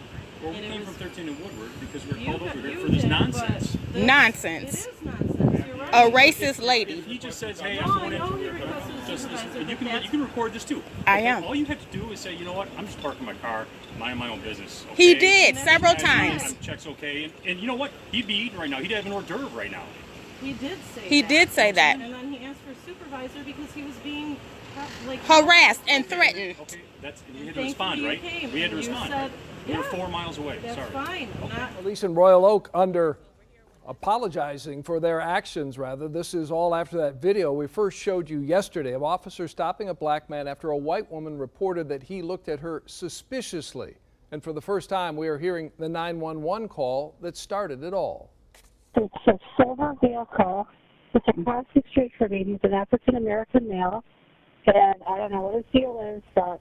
Well, we came from 13 and Woodward because we were called over here for this nonsense. Nonsense. It is nonsense. You're right. A racist lady. He just says, hey, I'm going in. You can record this too. I am. All you have to do is say, you know what, I'm just parking my car, minding my own business. Okay? He did several times. Check's okay. And you know what? He'd be eating right now. He'd have an hors d'oeuvre right now. He did say He did say that. And then he asked for a supervisor because he was being harassed and threatened. Okay, we had to respond, right? We had to respond. We were 4 miles away. That's Sorry. fine. Police in Royal Oak apologizing for their actions, rather. This is all after that video we first showed you yesterday of officers stopping a black man after a white woman reported that he looked at her suspiciously. And for the first time, we are hearing the 911 call that started it all. It's a silver vehicle. It's across the street from me. He's an African-American male. And I don't know what his deal is, but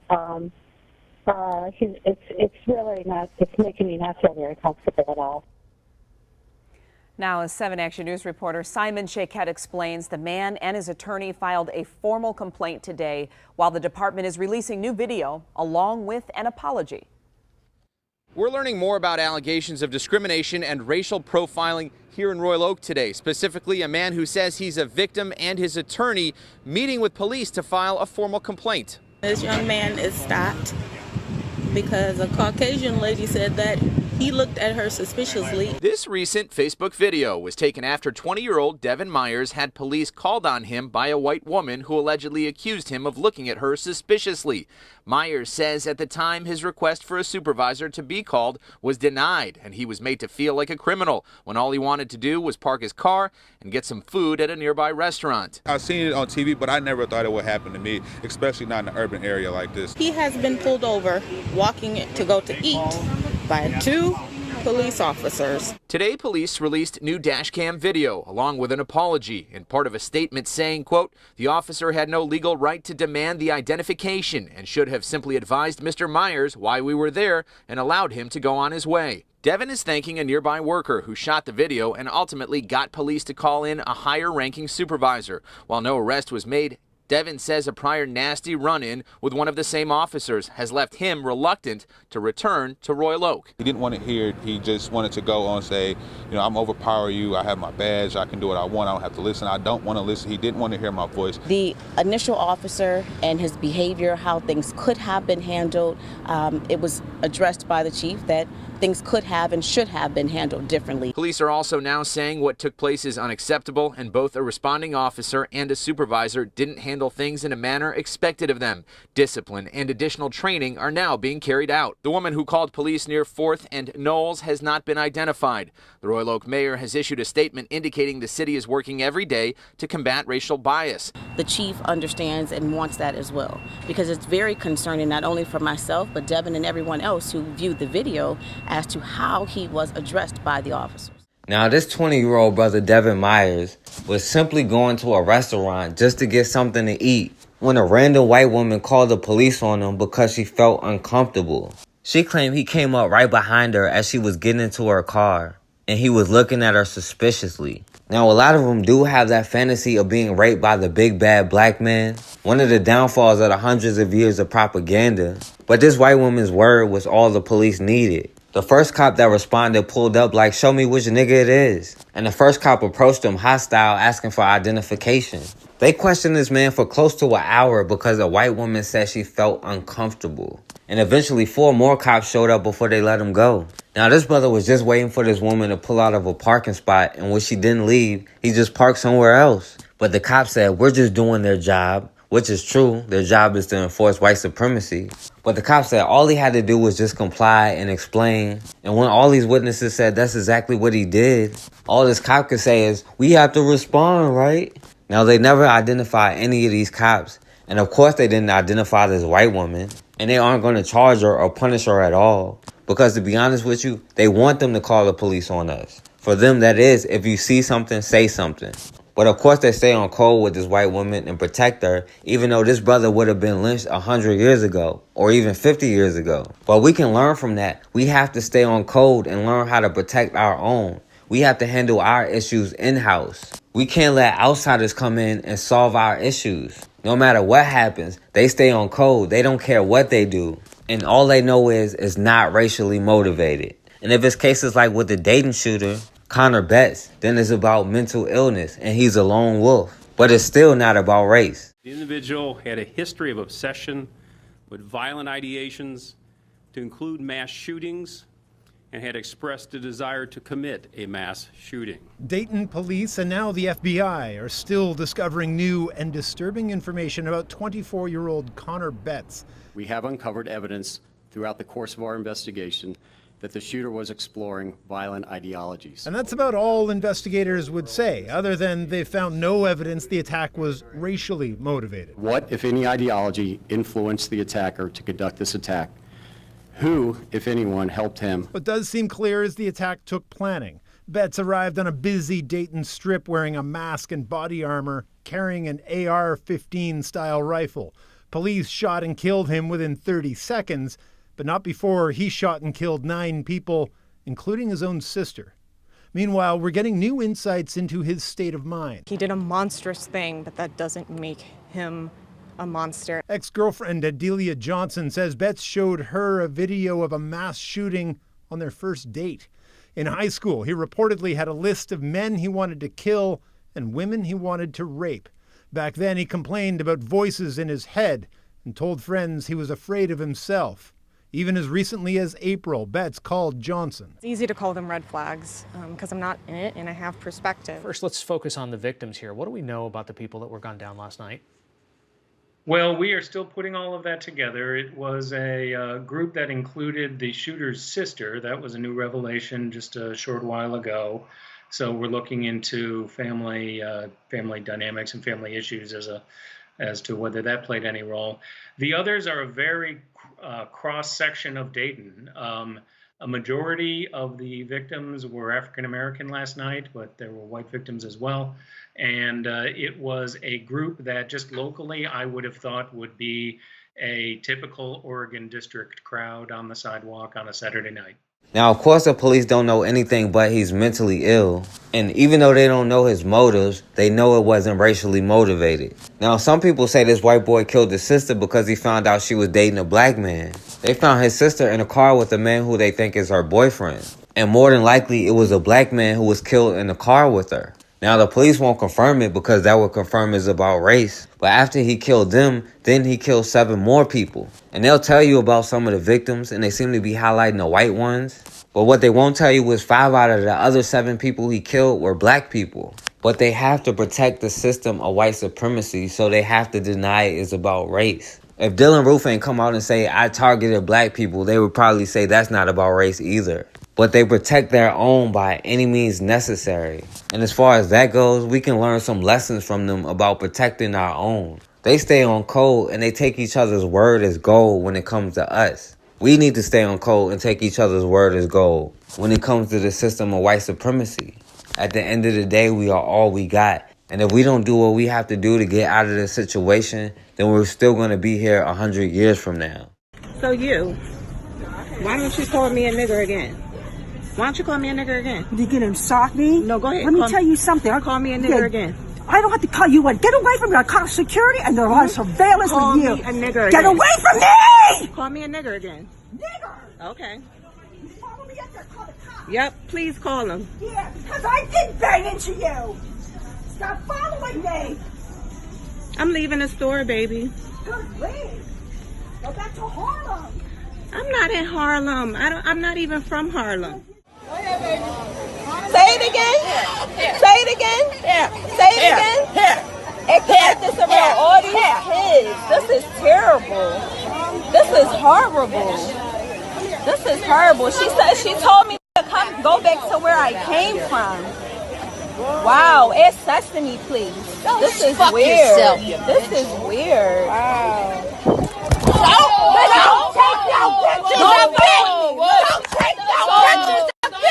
it's really not, it's making me not feel very comfortable at all. Now, as 7 Action News reporter Simon Shaquette explains, the man and his attorney filed a formal complaint today while the department is releasing new video along with an apology. We're learning more about allegations of discrimination and racial profiling here in Royal Oak today, specifically a man who says he's a victim and his attorney meeting with police to file a formal complaint. This young man is stopped because a Caucasian lady said that he looked at her suspiciously. This recent Facebook video was taken after 20-year-old Devin Myers had police called on him by a white woman who allegedly accused him of looking at her suspiciously. Myers says at the time his request for a supervisor to be called was denied, and he was made to feel like a criminal when all he wanted to do was park his car and get some food at a nearby restaurant. I've seen it on TV, but I never thought it would happen to me, especially not in an urban area like this. He has been pulled over walking to go to eat by 2 police officers. Today, police released new dashcam video along with an apology in part of a statement saying, quote, the officer had no legal right to demand the identification and should have simply advised Mr. Myers why we were there and allowed him to go on his way. Devin is thanking a nearby worker who shot the video and ultimately got police to call in a higher-ranking supervisor. While no arrest was made, Devin says a prior nasty run-in with one of the same officers has left him reluctant to return to Royal Oak. He didn't want to hear it. He just wanted to go on and say, you know, I'm overpower you. I have my badge. I can do what I want. I don't have to listen. I don't want to listen. He didn't want to hear my voice. The initial officer and his behavior, how things could have been handled, it was addressed by the chief that things could have and should have been handled differently. Police are also now saying what took place is unacceptable, and both a responding officer and a supervisor didn't handle things in a manner expected of them. Discipline and additional training are now being carried out. The woman who called police near 4th and Knowles has not been identified. The Royal Oak mayor has issued a statement indicating the city is working every day to combat racial bias. The chief understands and wants that as well, because it's very concerning not only for myself, but Devin and everyone else who viewed the video as to how he was addressed by the officers. Now, this 20-year-old brother, Devin Myers, was simply going to a restaurant just to get something to eat when a random white woman called the police on him because she felt uncomfortable. She claimed he came up right behind her as she was getting into her car, and he was looking at her suspiciously. Now, a lot of them do have that fantasy of being raped by the big bad black man, one of the downfalls of the hundreds of years of propaganda. But this white woman's word was all the police needed. The first cop that responded pulled up like, show me which nigga it is. And the first cop approached him hostile, asking for identification. They questioned this man for close to an hour because a white woman said she felt uncomfortable. And eventually 4 more cops showed up before they let him go. Now, this brother was just waiting for this woman to pull out of a parking spot, and when she didn't leave, he just parked somewhere else. But the cops said, we're just doing their job, which is true. Their job is to enforce white supremacy. But the cops said all he had to do was just comply and explain. And when all these witnesses said that's exactly what he did, all this cop could say is, we have to respond, right? Now, they never identified any of these cops. And of course, they didn't identify this white woman. And they aren't going to charge her or punish her at all. Because to be honest with you, they want them to call the police on us. For them, that is, if you see something, say something. But of course, they stay on code with this white woman and protect her, even though this brother would have been lynched 100 years ago or even 50 years ago. But we can learn from that. We have to stay on code and learn how to protect our own. We have to handle our issues in-house. We can't let outsiders come in and solve our issues. No matter what happens, they stay on code. They don't care what they do. And all they know is it's not racially motivated. And if it's cases like with the Dayton shooter, Connor Betts, then it's about mental illness and he's a lone wolf. But it's still not about race. The individual had a history of obsession with violent ideations to include mass shootings and had expressed a desire to commit a mass shooting. Dayton police and now the FBI are still discovering new and disturbing information about 24-year-old Connor Betts. We have uncovered evidence throughout the course of our investigation that the shooter was exploring violent ideologies. And that's about all investigators would say, other than they found no evidence the attack was racially motivated. What, if any, ideology influenced the attacker to conduct this attack? Who, if anyone, helped him? What does seem clear is the attack took planning. Betts arrived on a busy Dayton strip wearing a mask and body armor, carrying an AR-15 style rifle. Police shot and killed him within 30 seconds, but not before he shot and killed 9 people, including his own sister. Meanwhile, we're getting new insights into his state of mind. He did a monstrous thing, but that doesn't make him a monster. Ex-girlfriend Adelia Johnson says Betts showed her a video of a mass shooting on their first date. In high school, he reportedly had a list of men he wanted to kill and women he wanted to rape. Back then, he complained about voices in his head and told friends he was afraid of himself. Even as recently as April, Betts called Johnson. It's easy to call them red flags because I'm not in it and I have perspective. First, let's focus on the victims here. What do we know about the people that were gunned down last night? Well, we are still putting all of that together. It was a group that included the shooter's sister. That was a new revelation just a short while ago. So we're looking into family dynamics and family issues as to whether that played any role. The others are a very cross section of Dayton. A majority of the victims were African American last night, but there were white victims as well. And it was a group that just locally I would have thought would be a typical Oregon district crowd on the sidewalk on a Saturday night. Now, of course, the police don't know anything but he's mentally ill. And even though they don't know his motives, they know it wasn't racially motivated. Now, some people say this white boy killed his sister because he found out she was dating a black man. They found his sister in a car with a man who they think is her boyfriend. And more than likely, it was a black man who was killed in the car with her. Now, the police won't confirm it because that would confirm it's about race. But after he killed them, then he killed 7 more people. And they'll tell you about some of the victims, and they seem to be highlighting the white ones. But what they won't tell you was 5 out of the other 7 people he killed were black people. But they have to protect the system of white supremacy, so they have to deny it's about race. If Dylan Roof ain't come out and say, I targeted black people, they would probably say that's not about race either. But they protect their own by any means necessary. And as far as that goes, we can learn some lessons from them about protecting our own. They stay on code and they take each other's word as gold when it comes to us. We need to stay on code and take each other's word as gold when it comes to the system of white supremacy. At the end of the day, we are all we got. And if we don't do what we have to do to get out of this situation, then we're still going to be here 100 years from now. So you, why don't you call me a nigger again? Why don't you call me a nigger again? You gonna insult me? No, go ahead. Let me tell you something. Call me a nigger again. I don't have to call you one. Get away from me. I call security and they're on surveillance Call with you. me a nigger Get again. away from me! Call me a nigger again. Nigger! Okay. You follow me up there, call the cops. Yep, please call him. Yeah, because I did bang into you. Stop following me. I'm leaving the store, baby. Good, leave. Go back to Harlem. I'm not in Harlem. I'm not even from Harlem. Say it again. Say it again. Say it again. And connect this around all these kids. This is terrible. This is horrible. This is horrible. She told me to go back to where I came from. Wow, add Sesame, please. This is weird. This is weird. Wow. Don't take your pictures of me. Don't take your pictures of me.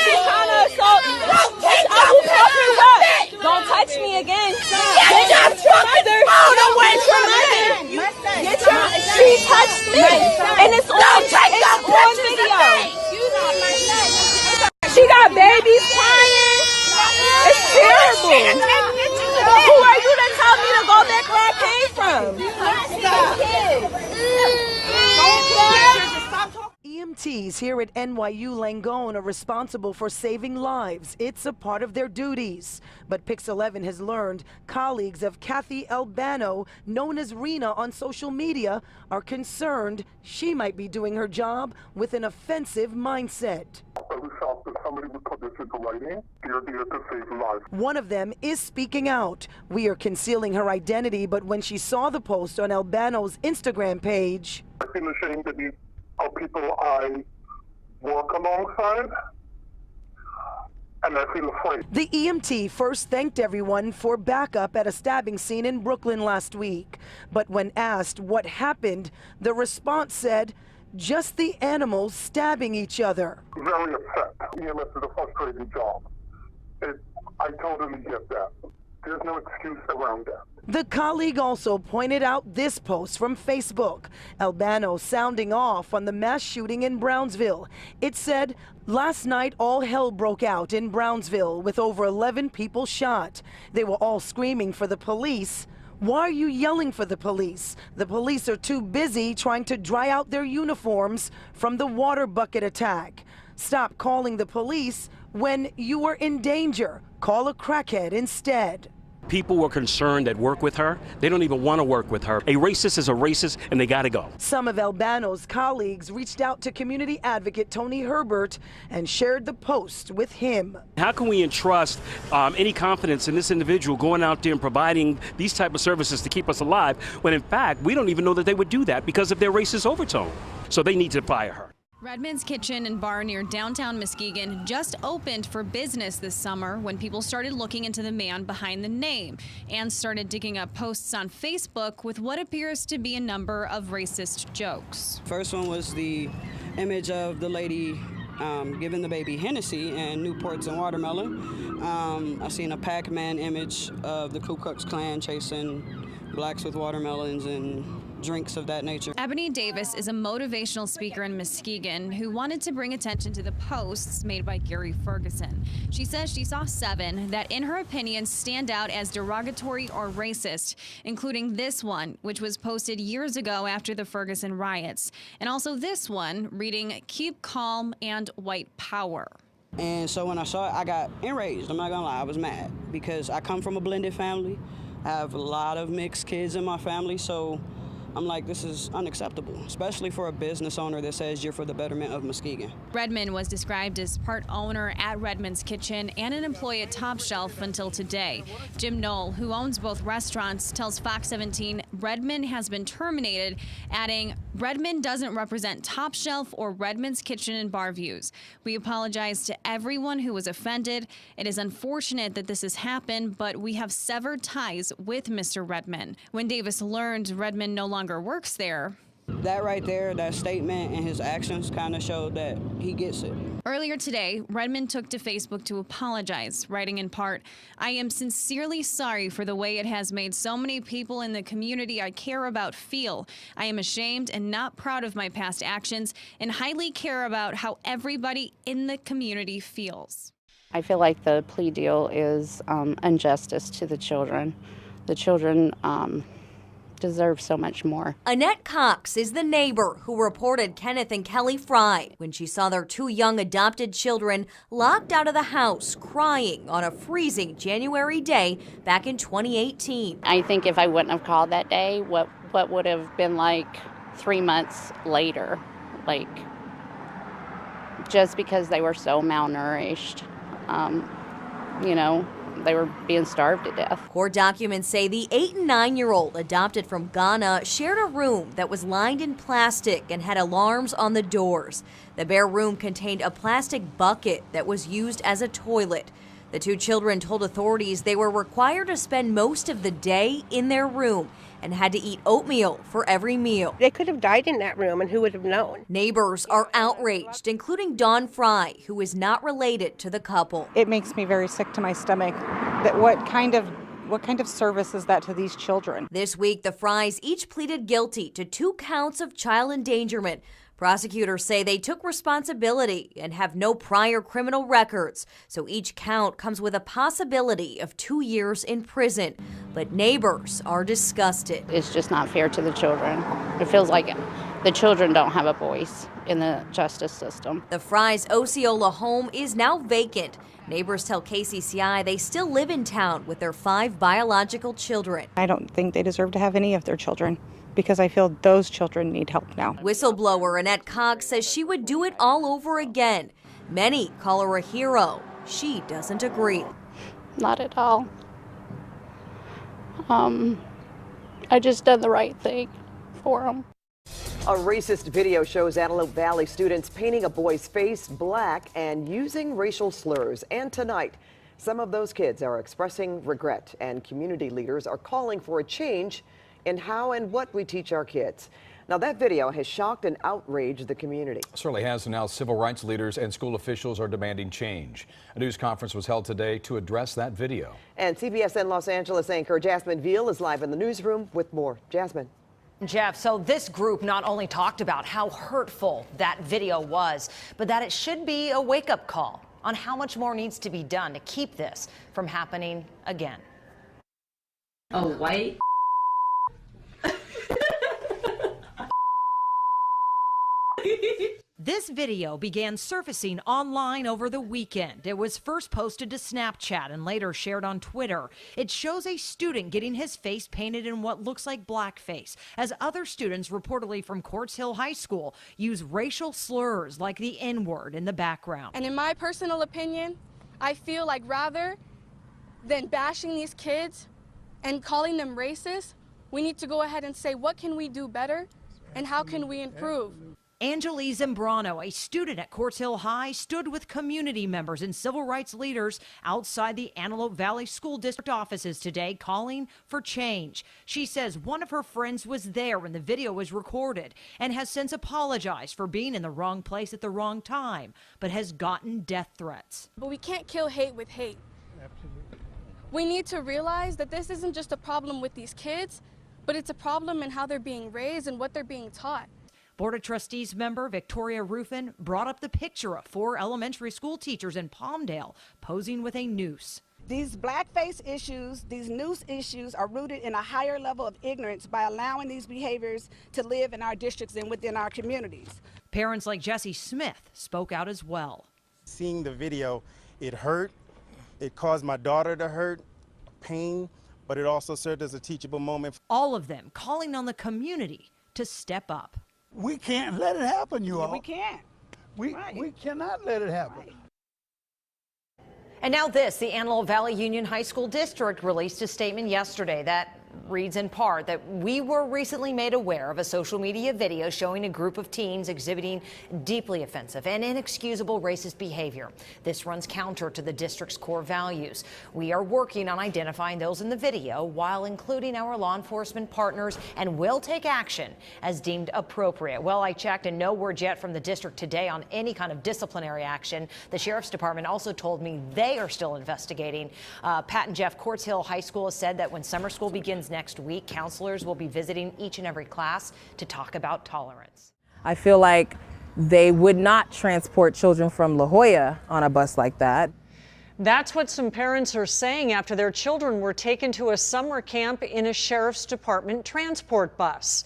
Don't take your pictures of me. Don't touch me again. Get your fucking phone away from me. She touched me, and it's on video. She got babies crying. It's terrible. Who are you to tell me to go back where I came from? EMTs here at NYU Langone are responsible for saving lives. It's a part of their duties. But Pix 11 has learned colleagues of Kathy Albano, known as Rena on social media, are concerned she might be doing her job with an offensive mindset. One of them is speaking out. We are concealing her identity, but when she saw the post on Albano's Instagram page, I feel ashamed to be of people I work alongside, and I feel afraid. The EMT first thanked everyone for backup at a stabbing scene in Brooklyn last week. But when asked what happened, the response said, just the animals stabbing each other. Very upset. EMS is a frustrating job. I totally get that. There's no excuse around that. The colleague also pointed out this post from Facebook. Albano sounding off on the mass shooting in Brownsville. It said, last night all hell broke out in Brownsville with over 11 people shot. They were all screaming for the police. Why are you yelling for the police? The police are too busy trying to dry out their uniforms from the water bucket attack. Stop calling the police when you are in danger. Call a crackhead instead. People were concerned that work with her. They don't even want to work with her. A racist is a racist, and they got to go. Some of Albano's colleagues reached out to community advocate Tony Herbert and shared the post with him. How can we entrust any confidence in this individual going out there and providing these type of services to keep us alive when, in fact, we don't even know that they would do that because of their racist overtone? So they need to fire her. Redmond's Kitchen and Bar near downtown Muskegon just opened for business this summer when people started looking into the man behind the name and started digging up posts on Facebook with what appears to be a number of racist jokes. First one was the image of the lady giving the baby Hennessy and Newports and watermelon. I seen a Pac-Man image of the Ku Klux Klan chasing blacks with watermelons and drinks of that nature. Ebony Davis is a motivational speaker in Muskegon who wanted to bring attention to the posts made by Gary Ferguson. She says she saw 7 that, in her opinion, stand out as derogatory or racist, including this one, which was posted years ago after the Ferguson riots, and also this one reading, "Keep calm" and "White power." And so when I saw it, I got enraged. I'm not gonna lie, I was mad because I come from a blended family. I have a lot of mixed kids in my family, so I'm like, this is unacceptable, especially for a business owner that says you're for the betterment of Muskegon. Redmond was described as part owner at Redmond's Kitchen and an employee at Top Shelf until today. Jim Knoll, who owns both restaurants, tells Fox 17 Redmond has been terminated, adding, "Redmond doesn't represent Top Shelf or Redmond's Kitchen and Bar views. We apologize to everyone who was offended. It is unfortunate that this has happened, but we have severed ties with Mr. Redmond." When Davis learned Redmond no longer works there. That right there, that statement and his actions kind of showed that he gets it. Earlier today, Redmond took to Facebook to apologize, writing in part, "I am sincerely sorry for the way it has made so many people in the community I care about feel. I am ashamed and not proud of my past actions and highly care about how everybody in the community feels." I feel like the plea deal is injustice to the children. The children deserve so much more. Annette Cox is the neighbor who reported Kenneth and Kelly Fry when she saw their 2 young adopted children locked out of the house crying on a freezing January day back in 2018. I think if I wouldn't have called that day, what would have been like 3 months later, like just because they were so malnourished, you know, they were being starved to death. Court documents say the 8 and 9-year-old adopted from Ghana shared a room that was lined in plastic and had alarms on the doors. The bare room contained a plastic bucket that was used as a toilet. The 2 children told authorities they were required to spend most of the day in their room and had to eat oatmeal for every meal. They could have died in that room, and who would have known? Neighbors are outraged, including Dawn Fry, who is not related to the couple. It makes me very sick to my stomach. That what kind of service is that to these children? This week, the Frys each pleaded guilty to 2 counts of child endangerment. Prosecutors say they took responsibility and have no prior criminal records, so each count comes with a possibility of 2 years in prison. But neighbors are disgusted. It's just not fair to the children. It feels like the children don't have a voice in the justice system. The Frys' Osceola home is now vacant. Neighbors tell KCCI they still live in town with their 5 biological children. I don't think they deserve to have any of their children, because I feel those children need help now. Whistleblower Annette Cox says she would do it all over again. Many call her a hero. She doesn't agree. Not at all. I just done the right thing for them. A racist video shows Antelope Valley students painting a boy's face black and using racial slurs. And tonight, some of those kids are expressing regret, and community leaders are calling for a change in how and what we teach our kids. Now, that video has shocked and outraged the community. Certainly has, and now civil rights leaders and school officials are demanding change. A news conference was held today to address that video. And CBSN Los Angeles anchor Jasmine Veal is live in the newsroom with more. Jasmine. Jeff, so this group not only talked about how hurtful that video was, but that it should be a wake-up call on how much more needs to be done to keep this from happening again. A white This video began surfacing online over the weekend. It was first posted to Snapchat and later shared on Twitter. It shows a student getting his face painted in what looks like blackface, as other students, reportedly from Quartz Hill High School, use racial slurs like the N-word in the background. And in my personal opinion, I feel like rather than bashing these kids and calling them racist, we need to go ahead and say, what can we do better and how can we improve? Angeli Zambrano, a student at Quartz Hill High, stood with community members and civil rights leaders outside the Antelope Valley School District offices today, calling for change. She says one of her friends was there when the video was recorded and has since apologized for being in the wrong place at the wrong time, but has gotten death threats. But we can't kill hate with hate. Absolutely. We need to realize that this isn't just a problem with these kids, but it's a problem in how they're being raised and what they're being taught. Board of Trustees member Victoria Ruffin brought up the picture of 4 elementary school teachers in Palmdale posing with a noose. These blackface issues, these noose issues are rooted in a higher level of ignorance by allowing these behaviors to live in our districts and within our communities. Parents like Jesse Smith spoke out as well. Seeing the video, it hurt. It caused my daughter to hurt, pain, but it also served as a teachable moment. All of them calling on the community to step up. We can't let it happen, you all. We can't. We cannot let it happen. Right. And now this, the Antelope Valley Union High School District released a statement yesterday that reads in part that we were recently made aware of a social media video showing a group of teens exhibiting deeply offensive and inexcusable racist behavior. This runs counter to the district's core values. We are working on identifying those in the video while including our law enforcement partners and will take action as deemed appropriate. Well, I checked and no word yet from the district today on any kind of disciplinary action. The Sheriff's Department also told me they are still investigating. Pat and Jeff, Quartz Hill High School has said that when summer school begins next week, counselors will be visiting each and every class to talk about tolerance. I feel like they would not transport children from La Jolla on a bus like that. That's what some parents are saying after their children were taken to a summer camp in a Sheriff's Department transport bus.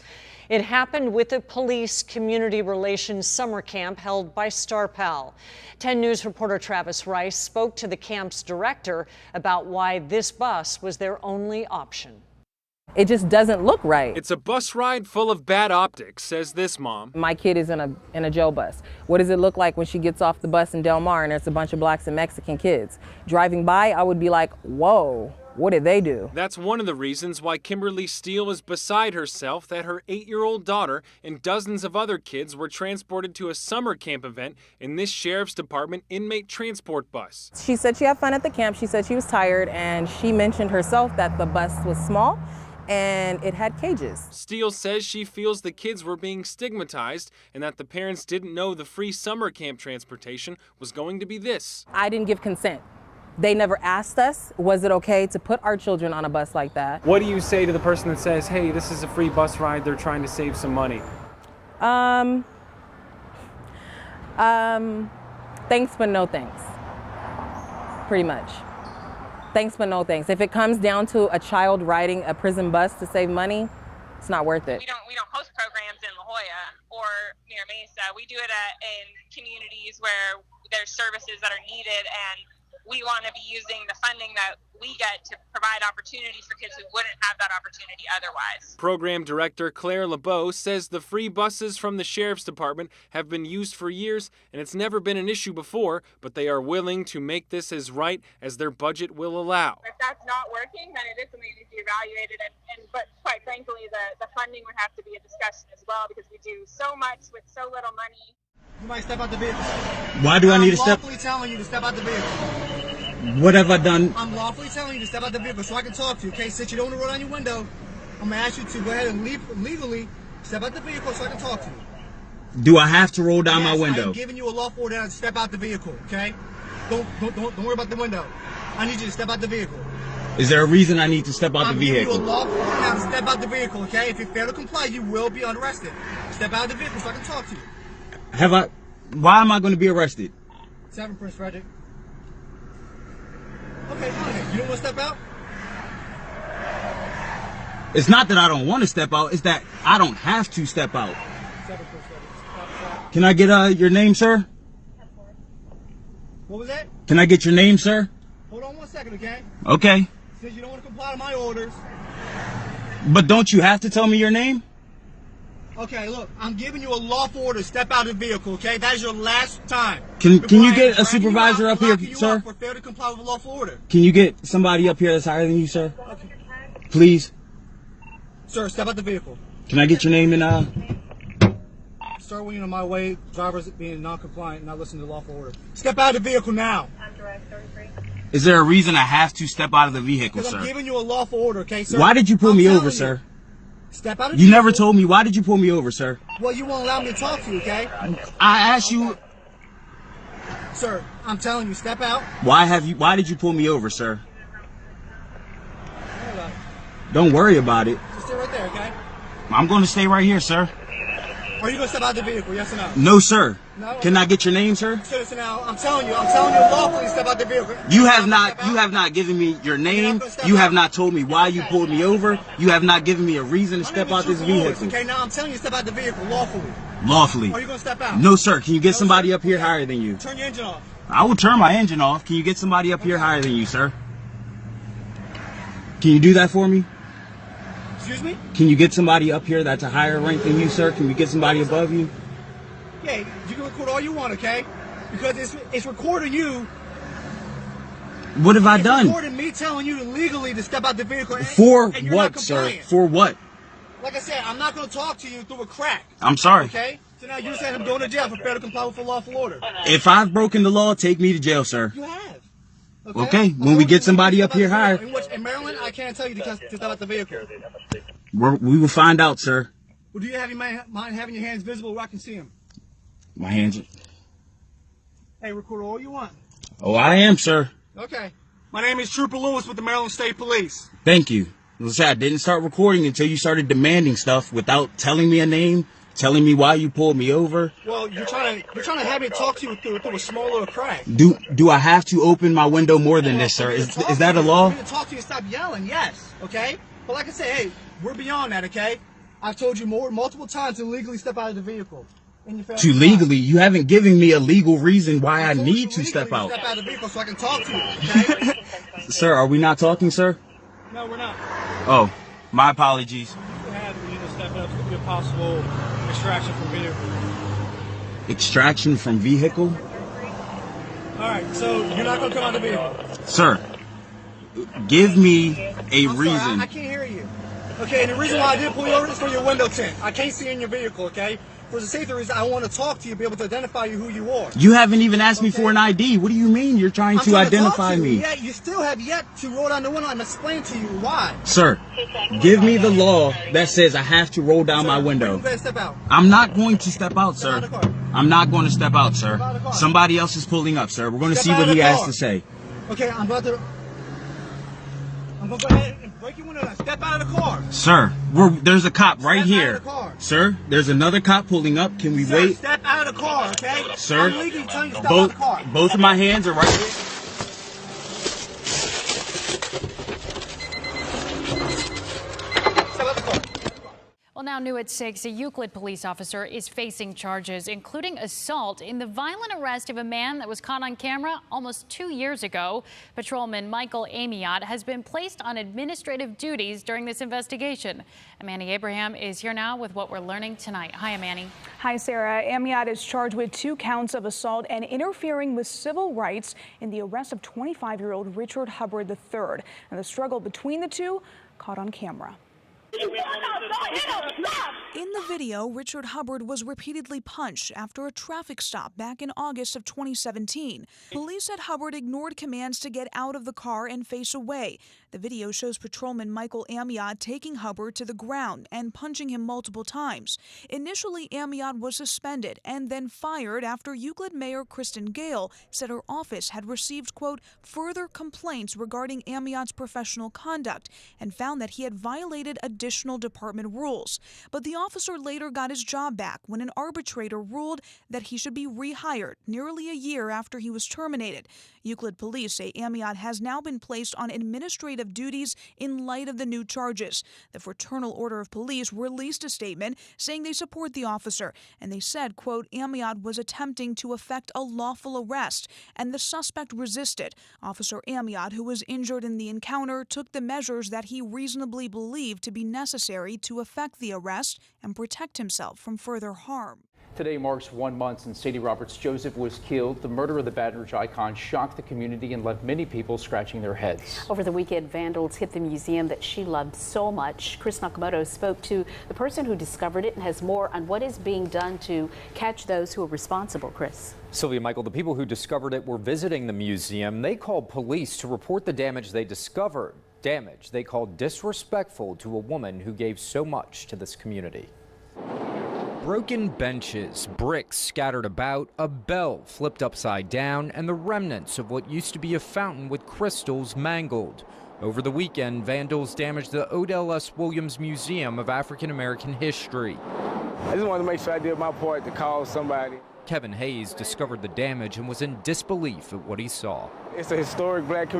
It happened with a police community relations summer camp held by Star Pal. 10 News reporter Travis Rice spoke to the camp's director about why this bus was their only option. It just doesn't look right. It's a bus ride full of bad optics, says this mom. My kid is in a Joe bus. What does it look like when she gets off the bus in Del Mar and there's a bunch of blacks and Mexican kids? Driving by, I would be like, whoa, what did they do? That's one of the reasons why Kimberly Steele is beside herself that her 8-year-old daughter and dozens of other kids were transported to a summer camp event in this Sheriff's Department inmate transport bus. She said she had fun at the camp. She said she was tired, and she mentioned herself that the bus was small and it had cages. Steele says she feels the kids were being stigmatized and that the parents didn't know the free summer camp transportation was going to be this. I didn't give consent. They never asked us, was it okay to put our children on a bus like that? What do you say to the person that says, hey, this is a free bus ride, they're trying to save some money? Thanks but no thanks, pretty much. Thanks but no thanks. If it comes down to a child riding a prison bus to save money, it's not worth it. We don't host programs in La Jolla or near Mesa. We do it in communities where there's services that are needed, and we want to be using the funding that we get to provide opportunities for kids who wouldn't have that opportunity otherwise. Program Director Claire LeBeau says the free buses from the Sheriff's Department have been used for years and it's never been an issue before, but they are willing to make this as right as their budget will allow. If that's not working, then it is something that needs to be evaluated, but quite frankly, the funding would have to be a discussion as well, because we do so much with so little money. You might step out the vehicle. Why do I need to step? I'm lawfully telling you to step out the vehicle. What have I done? I'm lawfully telling you to step out the vehicle so I can talk to you. Okay, since you don't want to roll down your window, I'm gonna ask you to go ahead and legally step out the vehicle so I can talk to you. Do I have to roll down my window? I'm giving you a lawful order to step out the vehicle. Okay, don't worry about the window. I need you to step out the vehicle. Is there a reason I need to step out the vehicle? I'm giving you a lawful order now to step out the vehicle. Okay, if you fail to comply, you will be arrested. Step out of the vehicle so I can talk to you. Have I? Why am I going to be arrested? 7 Prince Frederick. Okay, fine. You don't want to step out? It's not that I don't want to step out. It's that I don't have to step out. 7 Prince Frederick. Can I get your name, sir? What was that? Can I get your name, sir? Hold on 1 second, okay? Okay. Since you don't want to comply to my orders. But don't you have to tell me your name? Okay, look, I'm giving you a lawful order. Step out of the vehicle, okay? That is your last time. Can you get a supervisor up here, sir? For failure to comply with a lawful order. Can you get somebody up here that's higher than you, sir? Okay. Please. Sir, step out the vehicle. Can I get your name and Start when you're on my way. Drivers being non-compliant, not listening to lawful order. Step out of the vehicle now. Is there a reason I have to step out of the vehicle, sir? I'm giving you a lawful order, okay, sir? Why did you pull me over, sir? Step out of the You vehicle. never told me. Why did you pull me over, sir? Well, you won't allow me to talk to you, okay? I asked you. Sir, I'm telling you, step out. Why did you pull me over, sir? Don't worry about it. Just stay right there, okay? I'm going to stay right here, sir. Are you going to step out of the vehicle, yes or no? No, sir. No? Can I get your name, sir? Citizen, now, I'm telling you lawfully step out the vehicle. You have not given me your name. You have not told me why you pulled me over. You have not given me a reason to step out this vehicle. Okay, now I'm telling you, step out the vehicle lawfully. Lawfully. Are you going to step out? No, sir. Can you get somebody up here higher than you? Turn your engine off. I will turn my engine off. Can you get somebody up here higher than you, sir? Can you do that for me? Excuse me? Can you get somebody up here that's a higher rank than you, sir? Can we get somebody above you? Yeah, you can record all you want, okay? Because it's recording you. What have I done? It's recording me telling you legally to step out the vehicle. For and you're what, sir? For what? Like I said, I'm not going to talk to you through a crack. I'm sorry. Okay? So now you're saying I'm going to jail for failure to comply with a lawful order. If I've broken the law, take me to jail, sir. You have. Okay, when we get somebody up here higher. In Maryland, I can't tell you to step out the vehicle. We will find out, sir. Well, do you have your mind having your hands visible where I can see them? My hands. Hey, record all you want. Oh, I am, sir. Okay. My name is Trooper Lewis with the Maryland State Police. Thank you. I didn't start recording until you started demanding stuff without telling me a name, telling me why you pulled me over. Well, you're trying to have me talk to you through a small little crack. Do I have to open my window more than this, sir? Is that a law? I'm going to talk to you and stop yelling, yes, okay? But like I said, hey, we're beyond that, okay? I've told you multiple times to legally step out of the vehicle. To legally? You haven't given me a legal reason why I need to step out. Step out of the vehicle so I can talk to you, okay? Sir, are we not talking, sir? No, we're not. Oh, my apologies. Step up. Could be a possible extraction from vehicle. Extraction from vehicle? All right, so you're not going to come out of the vehicle? Sir, give me a reason. Sorry, I can't hear you. Okay, and the reason why I did pull you over is for your window tint. I can't see in your vehicle, okay? For the safety reason, I want to talk to you, be able to identify you who you are. You haven't even asked me for an ID. What do you mean you're trying to identify me? Yeah, you still have yet to roll down the window and explain to you why. Sir, give me the law that says I have to roll down my window. Step out. I'm not going to step out, sir. I'm not going to step out, sir. Somebody else is pulling up, sir. We're going to see what he has to say. Okay, I'm going to go ahead and break your window down. Step out of the car. Sir, there's a cop right here. Sir, there's another cop pulling up. Can we wait? Step out of the car, okay? Sir, I'm legally telling you to step out of the car. Both of my hands are right here. Well, now new at 6, a Euclid police officer is facing charges, including assault in the violent arrest of a man that was caught on camera almost 2 years ago. Patrolman Michael Amiot has been placed on administrative duties during this investigation. Amani Abraham is here now with what we're learning tonight. Hi, Amani. Hi, Sarah. Amiot is charged with 2 counts of assault and interfering with civil rights in the arrest of 25-year-old Richard Hubbard III. And the struggle between the two caught on camera. In the video, Richard Hubbard was repeatedly punched after a traffic stop back in August of 2017. Police said Hubbard ignored commands to get out of the car and face away. The video shows patrolman Michael Amiot taking Hubbard to the ground and punching him multiple times. Initially, Amiot was suspended and then fired after Euclid Mayor Kristen Gale said her office had received, quote, further complaints regarding Amiot's professional conduct and found that he had violated additional department rules. But the officer later got his job back when an arbitrator ruled that he should be rehired nearly a year after he was terminated. Euclid police say Amiot has now been placed on administrative duties in light of the new charges. The Fraternal Order of Police released a statement saying they support the officer, and they said, quote, Amiot was attempting to effect a lawful arrest, and the suspect resisted. Officer Amiot, who was injured in the encounter, took the measures that he reasonably believed to be necessary to effect the arrest and protect himself from further harm. Today marks 1 month since Sadie Roberts-Joseph was killed. The murder of the Baton Rouge icon shocked the community and left many people scratching their heads. Over the weekend, vandals hit the museum that she loved so much. Chris Nakamoto spoke to the person who discovered it and has more on what is being done to catch those who are responsible. Chris. Sylvia, Michael, the people who discovered it were visiting the museum. They called police to report the damage they discovered. Damage they called disrespectful to a woman who gave so much to this community. Broken benches, bricks scattered about, a bell flipped upside down, and the remnants of what used to be a fountain with crystals mangled. Over the weekend, vandals damaged the Odell S. Williams Museum of African American History. I just wanted to make sure I did my part to call somebody. Kevin Hayes discovered the damage and was in disbelief at what he saw. It's a historic black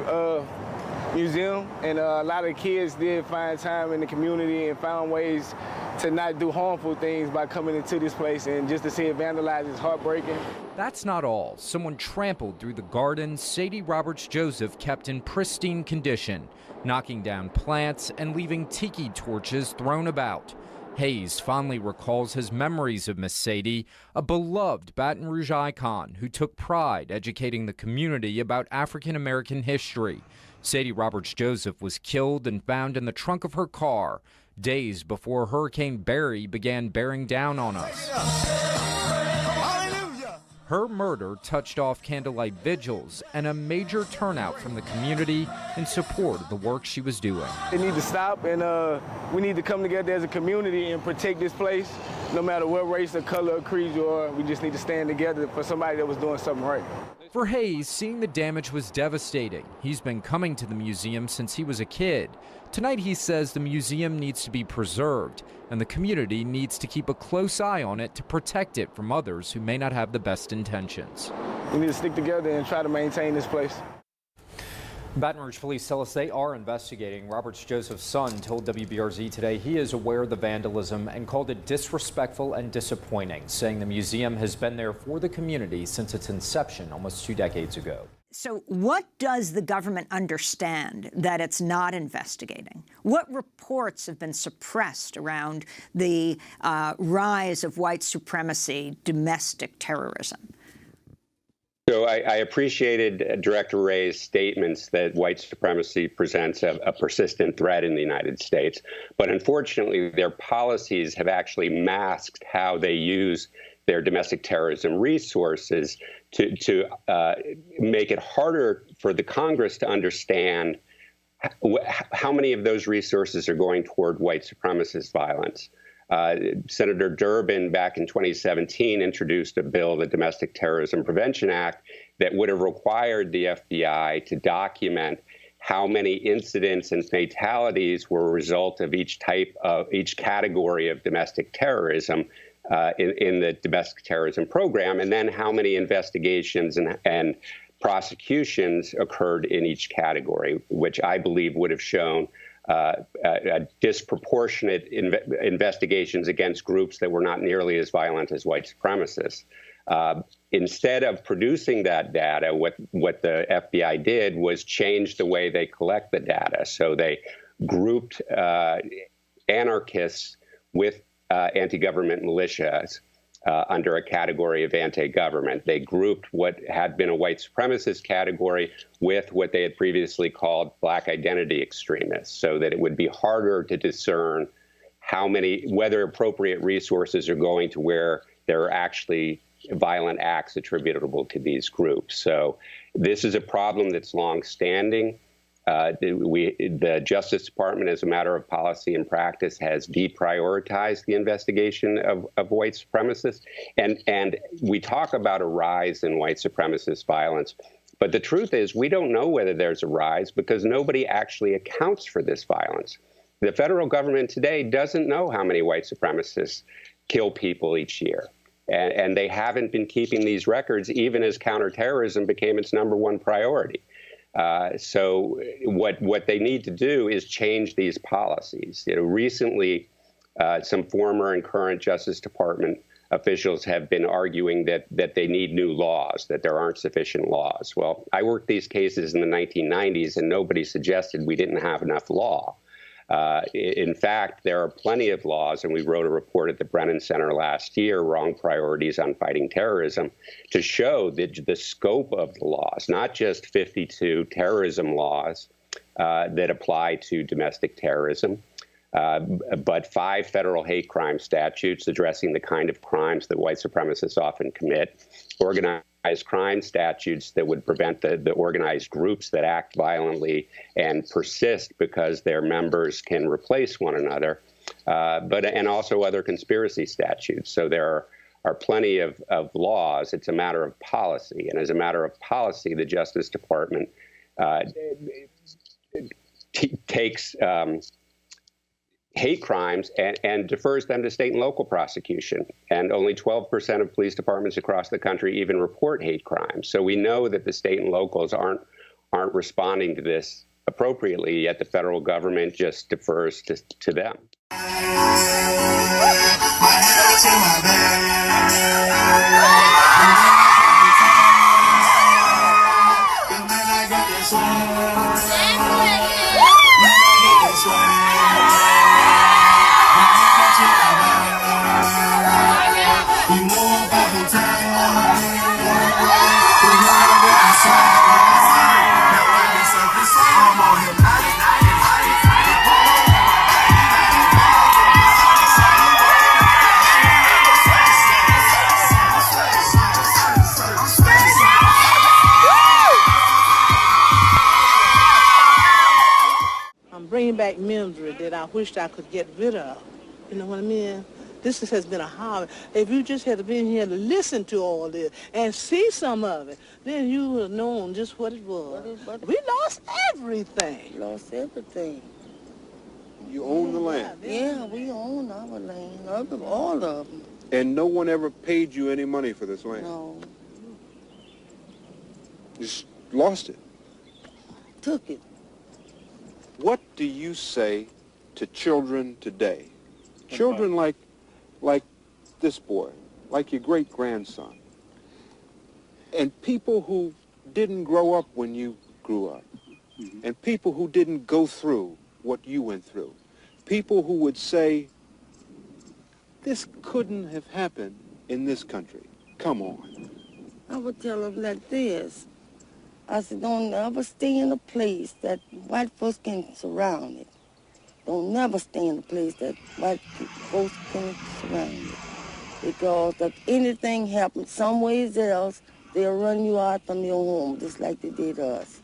museum, and a lot of kids did find time in the community and found ways to not do harmful things by coming into this place, and just to see it vandalized is heartbreaking. That's not all. Someone trampled through the garden Sadie Roberts-Joseph kept in pristine condition, knocking down plants and leaving tiki torches thrown about. Hayes fondly recalls his memories of Miss Sadie, a beloved Baton Rouge icon who took pride educating the community about African American history. Sadie Roberts-Joseph was killed and found in the trunk of her car days before Hurricane Barry began bearing down on us. Her murder touched off candlelight vigils and a major turnout from the community in support of the work she was doing. They need to stop, and we need to come together as a community and protect this place, no matter what race or color or creed you are. We just need to stand together for somebody that was doing something right. For Hayes, seeing the damage was devastating. He's been coming to the museum since he was a kid. Tonight, he says the museum needs to be preserved, and the community needs to keep a close eye on it to protect it from others who may not have the best intentions. We need to stick together and try to maintain this place. Baton Rouge police tell us they are investigating. Roberts-Joseph's son told WBRZ today he is aware of the vandalism and called it disrespectful and disappointing, saying the museum has been there for the community since its inception almost 2 decades ago. So what does the government understand that it's not investigating? What reports have been suppressed around the rise of white supremacy, domestic terrorism? So I appreciated Director Wray's statements that white supremacy presents a persistent threat in the United States. But unfortunately, their policies have actually masked how they use their domestic terrorism resources to make it harder for the Congress to understand how many of those resources are going toward white supremacist violence. Senator Durbin back in 2017 introduced a bill, the Domestic Terrorism Prevention Act, that would have required the FBI to document how many incidents and fatalities were a result of each category of domestic terrorism in the domestic terrorism program, and then how many investigations and prosecutions occurred in each category, which I believe would have shown disproportionate investigations against groups that were not nearly as violent as white supremacists. Instead of producing that data, what the FBI did was change the way they collect the data. So they grouped anarchists with anti-government militias under a category of anti-government. They grouped what had been a white supremacist category with what they had previously called black identity extremists, so that it would be harder to discern whether appropriate resources are going to where there are actually violent acts attributable to these groups. So this is a problem that's long-standing. The Justice Department, as a matter of policy and practice, has deprioritized the investigation of white supremacists. And we talk about a rise in white supremacist violence. But the truth is, we don't know whether there's a rise because nobody actually accounts for this violence. The federal government today doesn't know how many white supremacists kill people each year. And they haven't been keeping these records even as counterterrorism became its #1 priority. So what they need to do is change these policies. Recently, some former and current Justice Department officials have been arguing that they need new laws, that there aren't sufficient laws. Well, I worked these cases in the 1990s, and nobody suggested we didn't have enough law. In fact, there are plenty of laws, and we wrote a report at the Brennan Center last year, Wrong Priorities on Fighting Terrorism, to show the scope of the laws, not just 52 terrorism laws that apply to domestic terrorism, but 5 federal hate crime statutes addressing the kind of crimes that white supremacists often commit, organized crime statutes that would prevent the organized groups that act violently and persist because their members can replace one another, and also other conspiracy statutes. So there are plenty of laws. It's a matter of policy. And as a matter of policy, the Justice Department takes hate crimes and defers them to state and local prosecution. And only 12% of police departments across the country even report hate crimes. So we know that the state and locals aren't responding to this appropriately, yet the federal government just defers to them. Bringing back memory that I wished I could get rid of. You know what I mean? This has been a hobby. If you just had been here to listen to all this and see some of it, then you would have known just what it was. We lost everything. Lost everything. You own the land? Yeah, we own our land, all of them. And no one ever paid you any money for this land? No. Just lost it? Took it. What do you say to children today? Children like this boy, like your great-grandson, and people who didn't grow up when you grew up, and people who didn't go through what you went through, people who would say, this couldn't have happened in this country. Come on. I would tell them like this. I said, don't never stay in a place that white folks can surround it. Don't never stay in a place that white folks can surround it. Because if anything happens some ways else, they'll run you out from your home, just like they did us.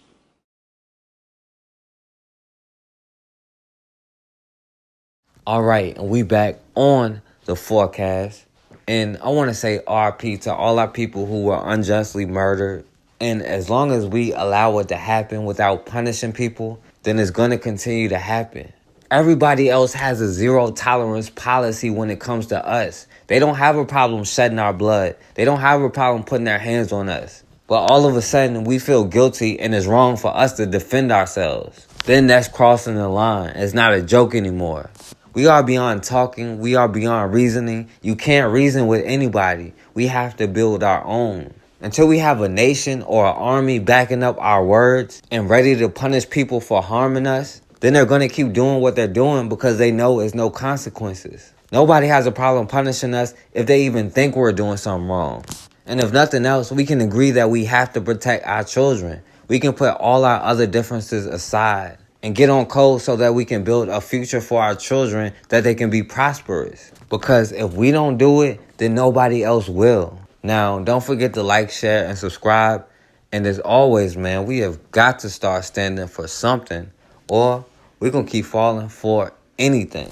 All right, and we back on the forecast. And I want to say RP to all our people who were unjustly murdered. And as long as we allow it to happen without punishing people, then it's going to continue to happen. Everybody else has a zero tolerance policy when it comes to us. They don't have a problem shedding our blood. They don't have a problem putting their hands on us. But all of a sudden, we feel guilty and it's wrong for us to defend ourselves. Then that's crossing the line. It's not a joke anymore. We are beyond talking. We are beyond reasoning. You can't reason with anybody. We have to build our own. Until we have a nation or an army backing up our words and ready to punish people for harming us, then they're going to keep doing what they're doing because they know there's no consequences. Nobody has a problem punishing us if they even think we're doing something wrong. And if nothing else, we can agree that we have to protect our children. We can put all our other differences aside and get on code so that we can build a future for our children that they can be prosperous. Because if we don't do it, then nobody else will. Now, don't forget to like, share, and subscribe. And as always, man, we have got to start standing for something or we're going to keep falling for anything.